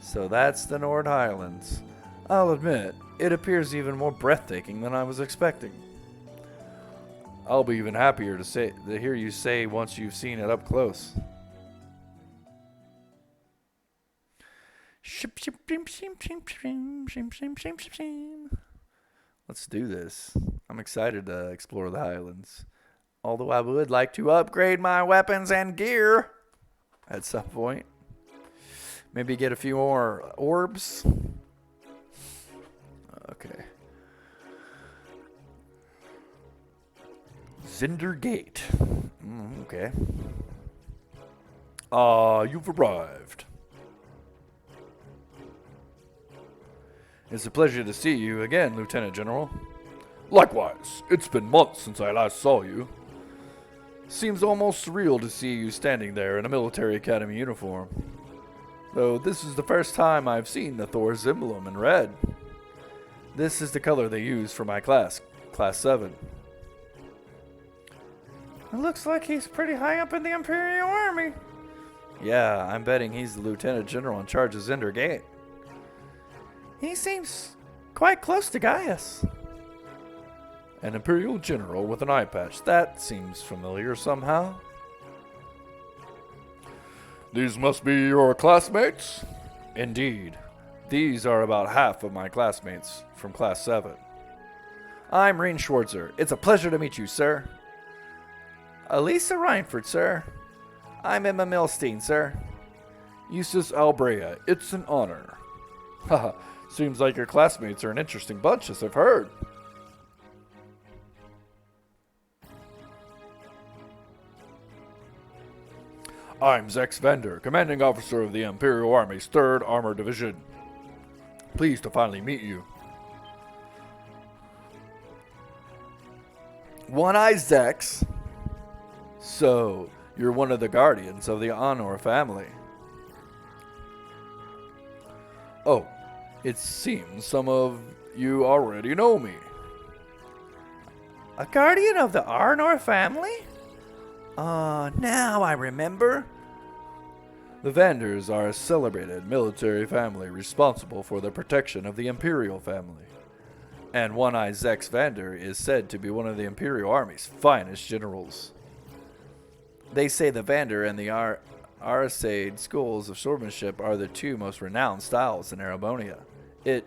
So that's the Nord Highlands. I'll admit, it appears even more breathtaking than I was expecting. I'll be even happier to hear you say once you've seen it up close. Let's do this. I'm excited to explore the Highlands. Although I would like to upgrade my weapons and gear at some point. Maybe get a few more orbs. Okay. Zinder Gate. Okay. You've arrived. It's a pleasure to see you again, Lieutenant General. Likewise. It's been months since I last saw you. Seems almost surreal to see you standing there in a military academy uniform. Though this is the first time I've seen the Thor's emblem in red. This is the color they use for my class, Class 7. It looks like he's pretty high up in the Imperial Army. Yeah, I'm betting he's the Lieutenant General in charge of Zinder Gate. He seems quite close to Gaius. An Imperial General with an eye patch. That seems familiar somehow. These must be your classmates? Indeed. These are about half of my classmates from Class 7. I'm Rean Schwarzer. It's a pleasure to meet you, sir. Elisa Reinford, sir. I'm Emma Milstein, sir. Eustace Albrea. It's an honor. Haha. Seems like your classmates are an interesting bunch, as I've heard. I'm Zex Vander, commanding officer of the Imperial Army's 3rd Armored Division. Pleased to finally meet you. One-Eye Zex. So, you're one of the guardians of the Honor family. Oh, it seems some of you already know me. A guardian of the Arnor family? Now I remember. The Vanders are a celebrated military family responsible for the protection of the Imperial family. And One-Eye Zex Vander is said to be one of the Imperial Army's finest generals. They say the Vander and the Arisade schools of swordsmanship are the 2 most renowned styles in Erebonia. It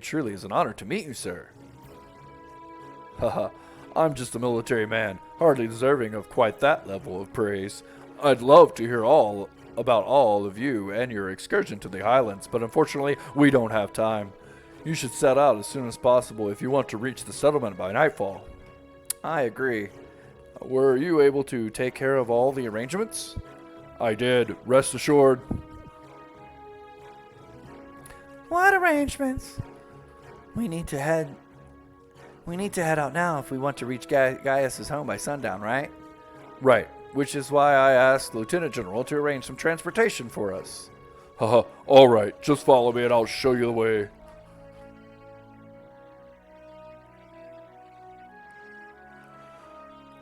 truly is an honor to meet you, sir. Haha. I'm just a military man, hardly deserving of quite that level of praise. I'd love to hear all about all of you and your excursion to the Highlands, but unfortunately, we don't have time. You should set out as soon as possible if you want to reach the settlement by nightfall. I agree. Were you able to take care of all the arrangements? I did, rest assured. What arrangements? We need to head out now if we want to reach Gaius's home by sundown, right? Right, which is why I asked Lieutenant General to arrange some transportation for us. Haha, alright, just follow me and I'll show you the way.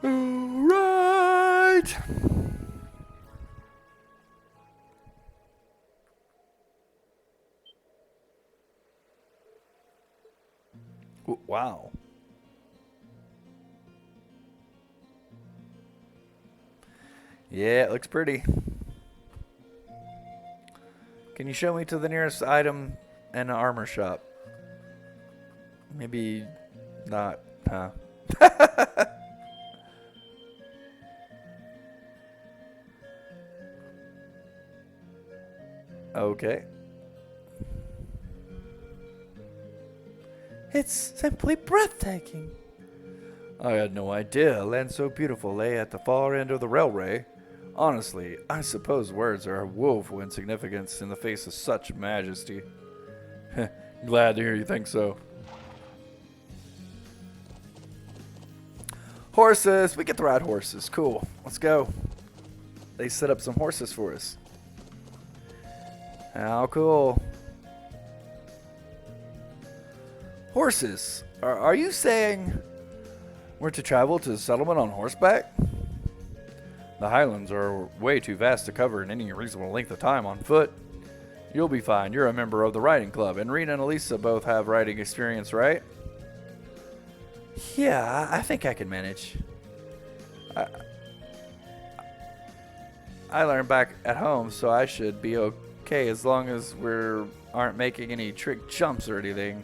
Alright! Wow. Yeah, it looks pretty. Can you show me to the nearest item and armor shop? Maybe not, huh? Okay. It's simply breathtaking. I had no idea a land so beautiful lay at the far end of the railway. Honestly, I suppose words are of woeful insignificance in the face of such majesty. Glad to hear you think so. Horses! We get to ride horses. Cool. Let's go. They set up some horses for us. How cool. Horses. Are you saying we're to travel to the settlement on horseback? The Highlands are way too vast to cover in any reasonable length of time on foot. You'll be fine. You're a member of the riding club, and Rena and Elisa both have riding experience, right? Yeah, I think I can manage. I learned back at home, so I should be okay as long as we aren't making any trick jumps or anything.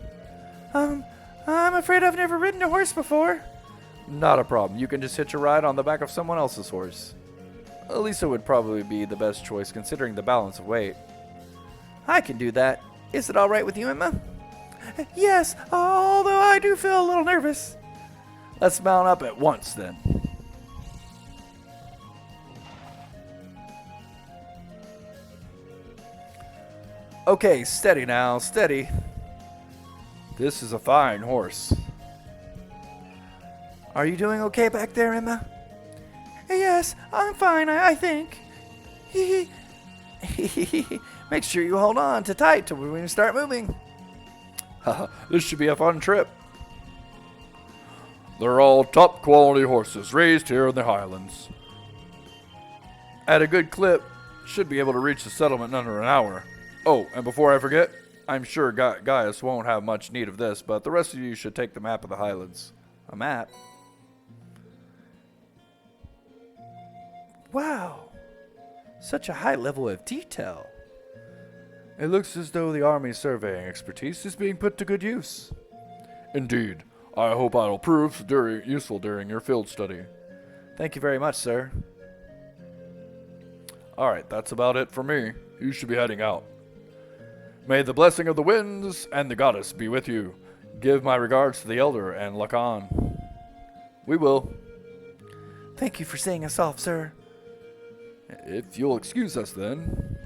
I'm afraid I've never ridden a horse before. Not a problem. You can just hitch a ride on the back of someone else's horse. Elisa would probably be the best choice considering the balance of weight. I can do that. Is it all right with you, Emma? Yes, although I do feel a little nervous. Let's mount up at once then. Okay, steady now, steady. This is a fine horse. Are you doing okay back there, Emma? Yes, I'm fine, I think. Make sure you hold on tight till we start moving. This should be a fun trip. They're all top quality horses raised here in the Highlands. At a good clip, should be able to reach the settlement in under an hour. Oh, and before I forget, I'm sure Gaius won't have much need of this, but the rest of you should take the map of the Highlands. A map? Wow, such a high level of detail. It looks as though the Army's surveying expertise is being put to good use. Indeed. I hope it'll prove useful during your field study. Thank you very much, sir. Alright, that's about it for me. You should be heading out. May the blessing of the winds and the goddess be with you. Give my regards to the elder and Lacan. We will. Thank you for seeing us off, sir. If you'll excuse us then.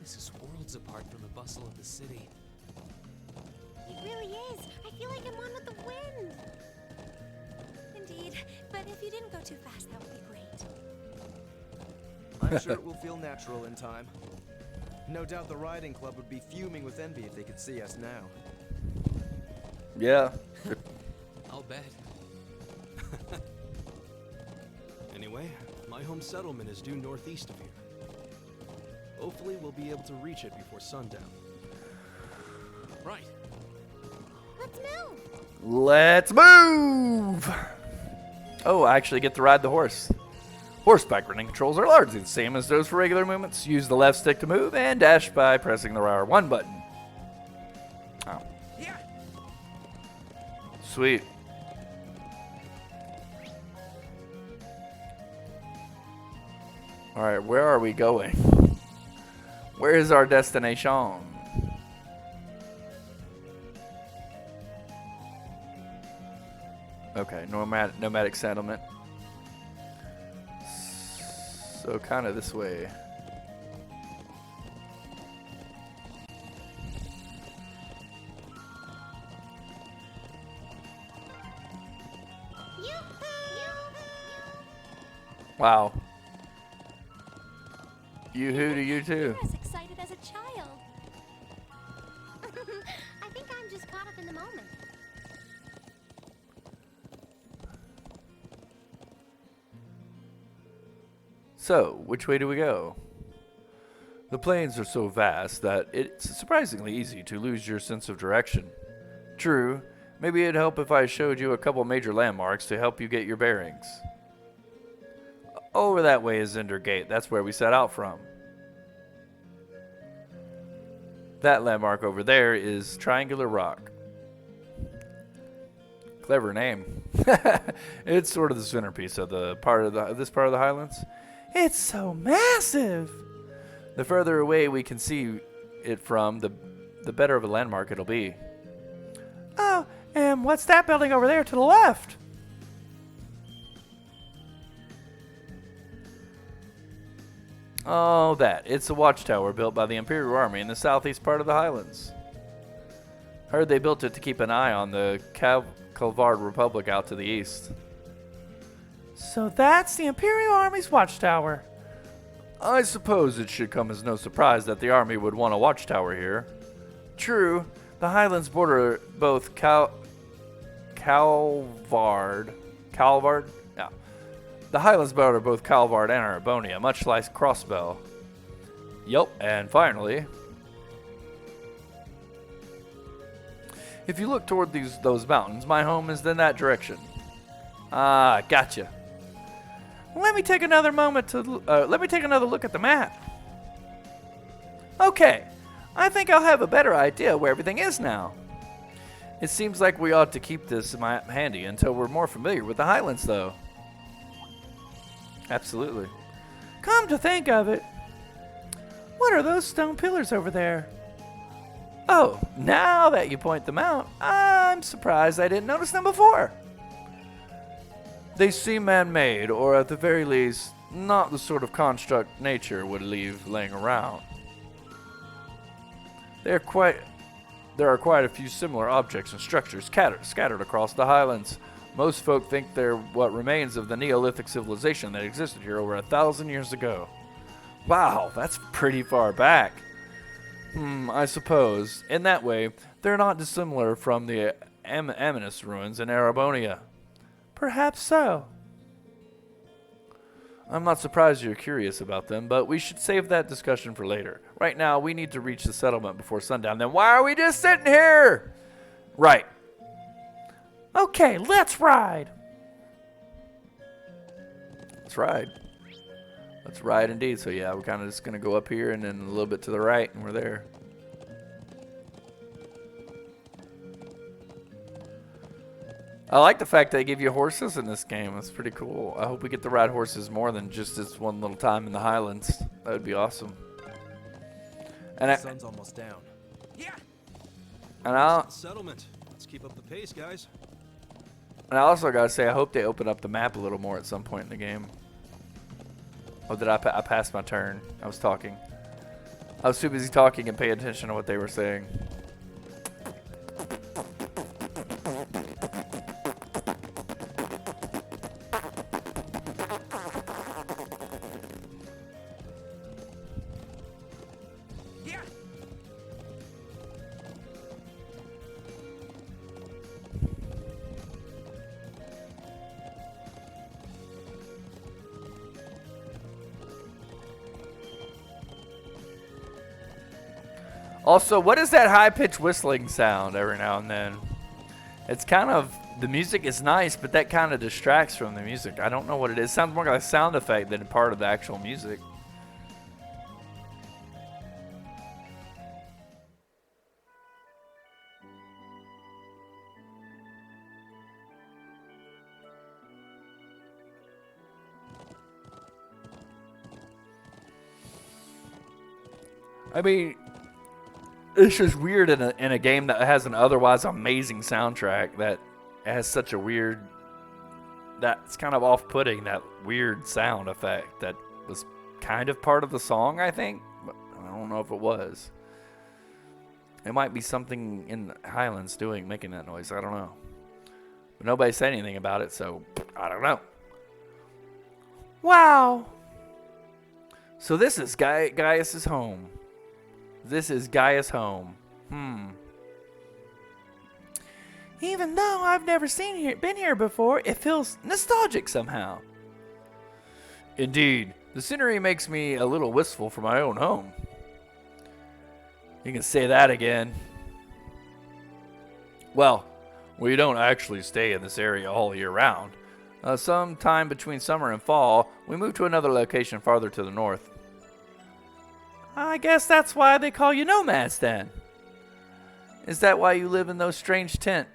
This is worlds apart from the bustle of the city. It really is. I feel like I'm one with the wind. Indeed, but if you didn't go too fast, that would be great. I'm sure it will feel natural in time. No doubt the riding club would be fuming with envy if they could see us now. Yeah. I'll bet. Anyway, my home settlement is due northeast of here. Hopefully we'll be able to reach it before sundown. Right. Let's move. Let's move! Oh, I actually get to ride the horse. Horseback riding controls are largely the same as those for regular movements. Use the left stick to move and dash by pressing the R1 button. Oh. Yeah. Sweet. Alright, where are we going? Where is our destination? Okay, nomadic settlement. So kind of this way. Wow. Yoo-hoo to you too. You're as excited as a child. I think I'm just caught up in the moment. So, which way do we go? The plains are so vast that it's surprisingly easy to lose your sense of direction. True, maybe it'd help if I showed you a couple major landmarks to help you get your bearings. Over that way is Zender Gate. That's where we set out from. That landmark over there is Triangular Rock. Clever name. It's sort of the centerpiece of this part of the Highlands. It's so massive. The further away we can see it from, the better of a landmark it'll be. Oh, and what's that building over there to the left? Oh, that. It's a watchtower built by the Imperial Army in the southeast part of the Highlands. Heard they built it to keep an eye on the Calvard Republic out to the east. So that's the Imperial Army's watchtower. I suppose it should come as no surprise that the army would want a watchtower here. True, the Highlands border both Calvard? Yeah. The Highlands border both Calvard and Arabonia, much like Crossbell. Yup, and finally, if you look toward those mountains, my home is in that direction. Ah, gotcha. Let me take another look at the map. Okay, I think I'll have a better idea where everything is now. It seems like we ought to keep this map handy until we're more familiar with the Highlands, though. Absolutely. Come to think of it, what are those stone pillars over there? Oh, now that you point them out, I'm surprised I didn't notice them before. They seem man-made, or at the very least, not the sort of construct nature would leave laying around. There are quite a few similar objects and structures scattered across the Highlands. Most folk think they're what remains of the Neolithic civilization that existed here over 1,000 years ago. Wow, that's pretty far back. I suppose. In that way, they're not dissimilar from the Amanus ruins in Arabonia. Perhaps so. I'm not surprised you're curious about them, but we should save that discussion for later. Right now, we need to reach the settlement before sundown. Then why are we just sitting here? Right. Okay, let's ride. Let's ride. Let's ride indeed. So yeah, we're kind of just going to go up here and then a little bit to the right, and we're there. I like the fact they give you horses in this game. That's pretty cool. I hope we get to ride horses more than just this one little time in the Highlands. That would be awesome. And the sun's almost down. Yeah. And Settlement. Let's keep up the pace, guys. I also gotta say, I hope they open up the map a little more at some point in the game. Oh, did I passed my turn? I was talking. I was too busy talking and paying attention to what they were saying. Also, what is that high-pitched whistling sound every now and then? It's kind of, the music is nice, but that kind of distracts from the music. I don't know what it is. It sounds more like a sound effect than part of the actual music. I mean, it's just weird in a game that has an otherwise amazing soundtrack that has such a weird, that's kind of off-putting, that weird sound effect that was kind of part of the song, I think. But I don't know if it was. It might be something in the Highlands making that noise. I don't know. But nobody said anything about it, so I don't know. Wow. So this is Gaius's home. This is Gaius' home. Even though I've never been here before, it feels nostalgic somehow. Indeed, the scenery makes me a little wistful for my own home. You can say that again. Well, we don't actually stay in this area all year round. Sometime between summer and fall, we move to another location farther to the north. I guess that's why they call you nomads then. Is that why you live in those strange tent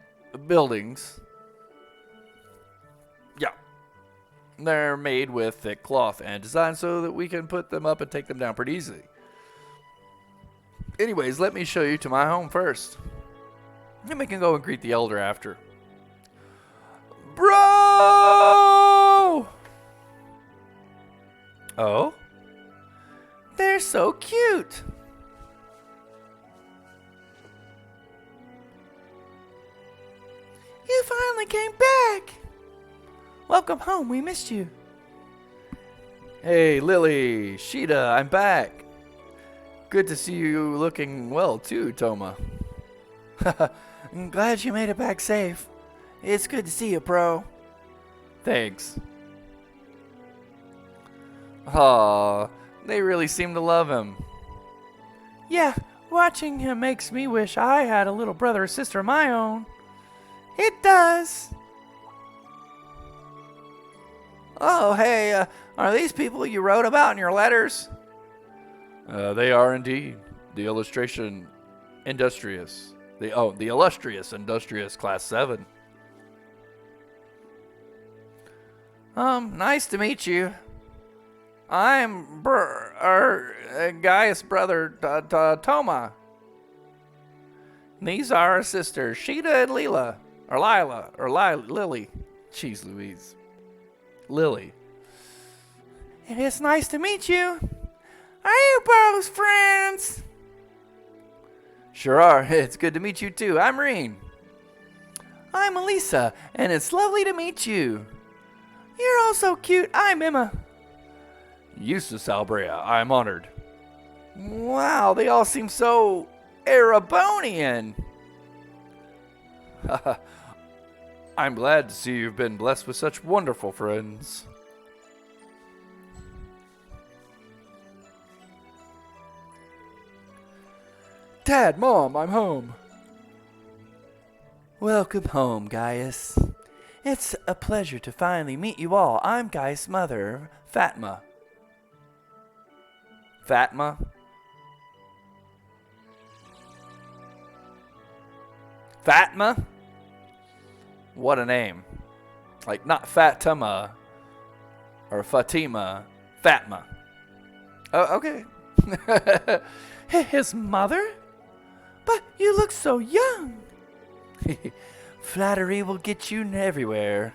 buildings? Yeah. They're made with thick cloth and designed so that we can put them up and take them down pretty easily. Anyways, let me show you to my home first. Then we can go and greet the elder after. Bro! Oh? They're so cute. You finally came back. Welcome home. We missed you. Hey, Lily, Sheeta, I'm back. Good to see you looking well too, Toma. I'm glad you made it back safe. It's good to see you, bro. Thanks. Aw, they really seem to love him. Yeah, watching him makes me wish I had a little brother or sister of my own. It does. Oh, hey, are these people you wrote about in your letters? They are indeed. The illustration industrious. The illustrious industrious class 7. Nice to meet you. I'm Gaius' brother, Toma. These are our sisters, Sheeta and Lila. Or Lila. Or Lily. Jeez Louise. Lily. It is nice to meet you. Are you both friends? Sure are. It's good to meet you too. I'm Reen. I'm Elisa, and it's lovely to meet you. You're all so cute. I'm Emma. Eustace Albrea, I'm honored. Wow, they all seem so Erebonian. I'm glad to see you've been blessed with such wonderful friends. Dad, Mom, I'm home. Welcome home, Gaius. It's a pleasure to finally meet you all. I'm Gaius' mother, Fatma. Fatma? Fatma? What a name. Like, not Fatima or Fatima. Fatma. Oh, okay. His mother? But you look so young. Flattery will get you everywhere.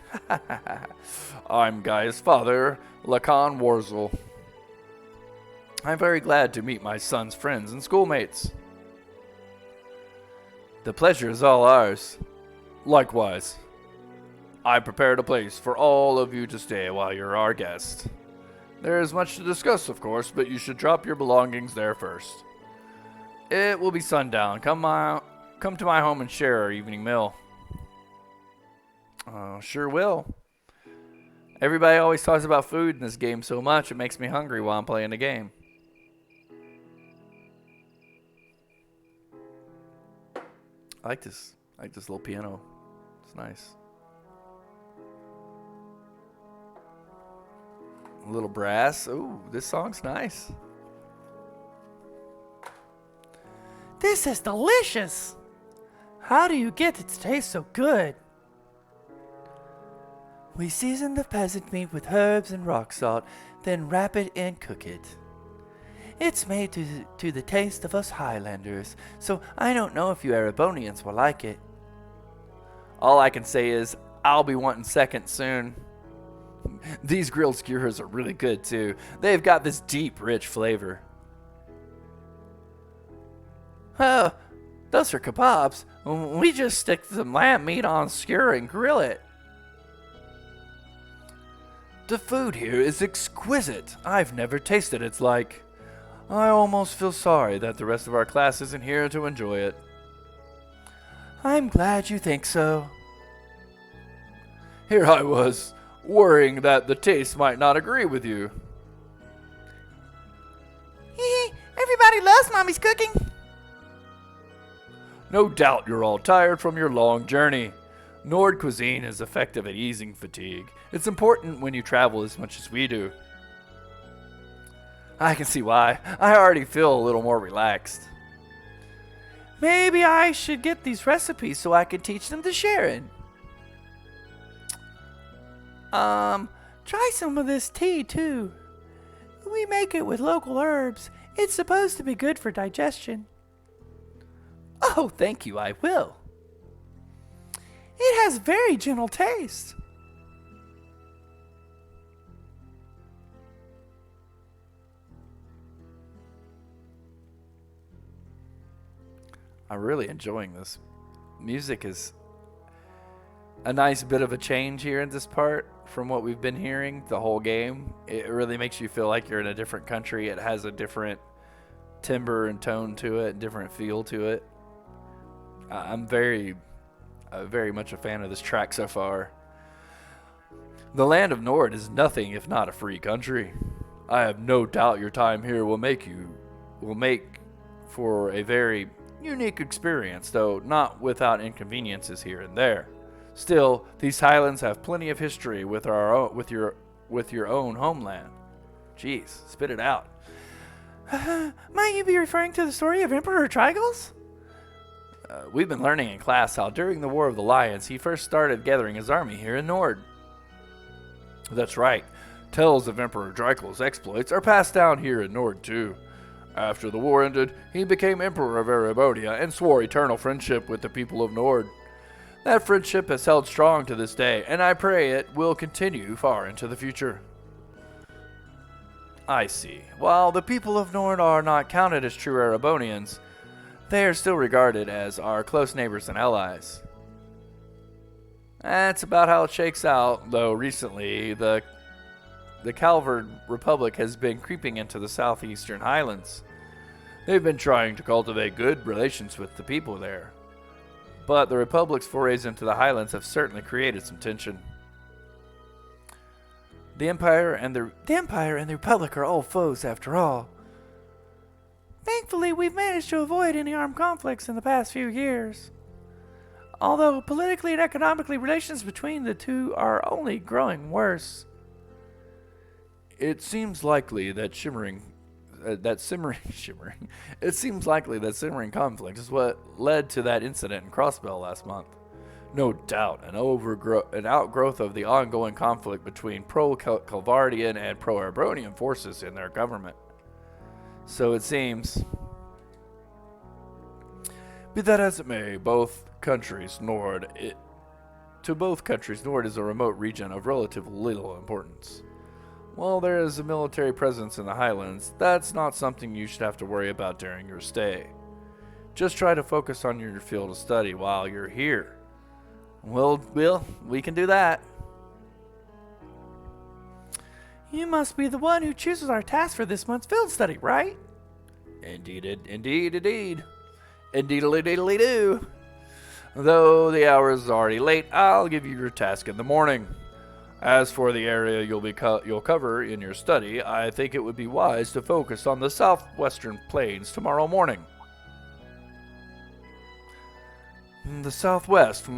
I'm Gaius' father, Lacan Warzel. I'm very glad to meet my son's friends and schoolmates. The pleasure is all ours. Likewise. I prepared a place for all of you to stay while you're our guest. There is much to discuss, of course, but you should drop your belongings there first. It will be sundown. Come to my home and share our evening meal. Sure will. Everybody always talks about food in this game so much, it makes me hungry while I'm playing the game. I like this little piano. It's nice. A little brass. Ooh, this song's nice. This is delicious. How do you get it to taste so good? We season the peasant meat with herbs and rock salt, then wrap it and cook it. It's made to the taste of us Highlanders, so I don't know if you Erebonians will like it. All I can say is, I'll be wanting second soon. These grilled skewers are really good too. They've got this deep, rich flavor. Oh, those are kebabs. We just stick some lamb meat on skewer and grill it. The food here is exquisite. I've never tasted its like. I almost feel sorry that the rest of our class isn't here to enjoy it. I'm glad you think so. Here I was, worrying that the taste might not agree with you. Everybody loves Mommy's cooking. No doubt you're all tired from your long journey. Nord cuisine is effective at easing fatigue. It's important when you travel as much as we do. I can see why. I already feel a little more relaxed. Maybe I should get these recipes so I can teach them to Sharon. Try some of this tea too. We make it with local herbs. It's supposed to be good for digestion. Oh, thank you, I will. It has very gentle taste. I'm really enjoying this. Music is a nice bit of a change here in this part from what we've been hearing the whole game. It really makes you feel like you're in a different country. It has a different timbre and tone to it, different feel to it. I'm very much a fan of this track so far. The land of Nord is nothing if not a free country. I have no doubt your time here will make for a very unique experience, though not without inconveniences here and there. Still, these highlands have plenty of history with your own homeland. Jeez, spit it out. Might you be referring to the story of Emperor Trigals? We've been learning in class how during the War of the Lions he first started gathering his army here in Nord. That's right. Tales of Emperor Drykel's exploits are passed down here in Nord too. After the war ended, he became Emperor of Erebonia and swore eternal friendship with the people of Nord. That friendship has held strong to this day, and I pray it will continue far into the future. I see. While the people of Nord are not counted as true Erebonians, they are still regarded as our close neighbors and allies. That's about how it shakes out, though recently the Calvard Republic has been creeping into the southeastern highlands. They've been trying to cultivate good relations with the people there. But the Republic's forays into the highlands have certainly created some tension. The Empire and the Republic are old foes after all. Thankfully, we've managed to avoid any armed conflicts in the past few years. Although politically and economically relations between the two are only growing worse. It seems likely that simmering conflict is what led to that incident in Crossbell last month. No doubt, an outgrowth of the ongoing conflict between pro-Calvardian and pro-Erebronian forces in their government. So it seems. Be that as it may, to both countries, Nord is a remote region of relatively little importance. While there is a military presence in the highlands, that's not something you should have to worry about during your stay. Just try to focus on your field of study while you're here. Well, we can do that. You must be the one who chooses our task for this month's field study, right? Indeed. Indeedly-do. Though the hour is already late, I'll give you your task in the morning. As for the area you'll cover in your study, I think it would be wise to focus on the southwestern plains tomorrow morning. The southwest,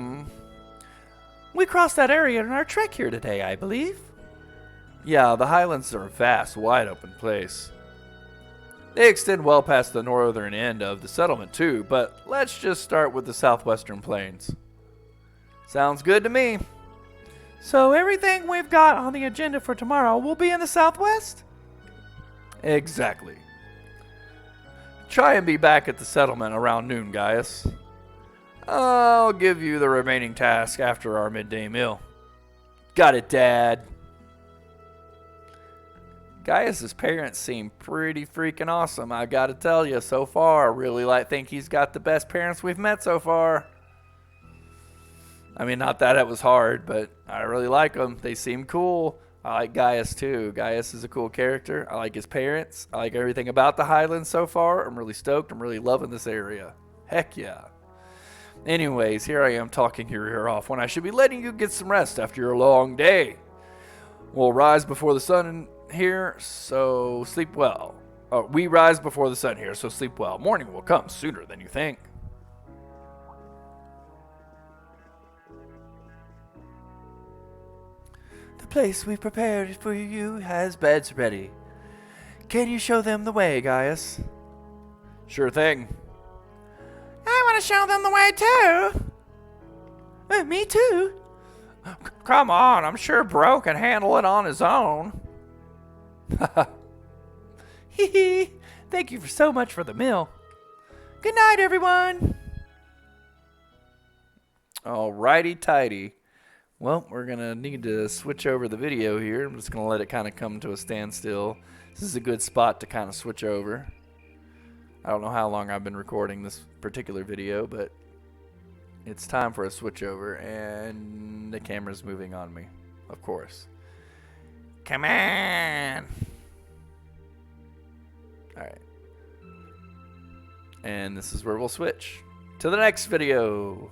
We crossed that area in our trek here today, I believe. Yeah, the highlands are a vast, wide-open place. They extend well past the northern end of the settlement, too, but let's just start with the southwestern plains. Sounds good to me. So everything we've got on the agenda for tomorrow will be in the southwest? Exactly. Try and be back at the settlement around noon, Gaius. I'll give you the remaining task after our midday meal. Got it, Dad. Gaius's parents seem pretty freaking awesome, I gotta tell you. So far, I really think he's got the best parents we've met so far. I mean, not that it was hard, but I really like them. They seem cool. I like Gaius too. Gaius is a cool character. I like his parents. I like everything about the Highlands so far. I'm really stoked. I'm really loving this area. Heck yeah. Anyways, here I am talking your ear off when I should be letting you get some rest after your long day. We'll rise before the sun here, so sleep well. We rise before the sun here, so sleep well. Morning will come sooner than you think. place we've prepared for you has beds ready. Can you show them the way, Gaius? Sure thing. I want to show them the way too. Me too. Come on, I'm sure Bro can handle it on his own. Hee hee. Thank you so much for the meal. Good night, everyone. Alrighty tighty. Well, we're going to need to switch over the video here. I'm just going to let it kind of come to a standstill. This is a good spot to kind of switch over. I don't know how long I've been recording this particular video, but it's time for a switch over, and the camera's moving on me, of course. Come on! Alright. And this is where we'll switch to the next video.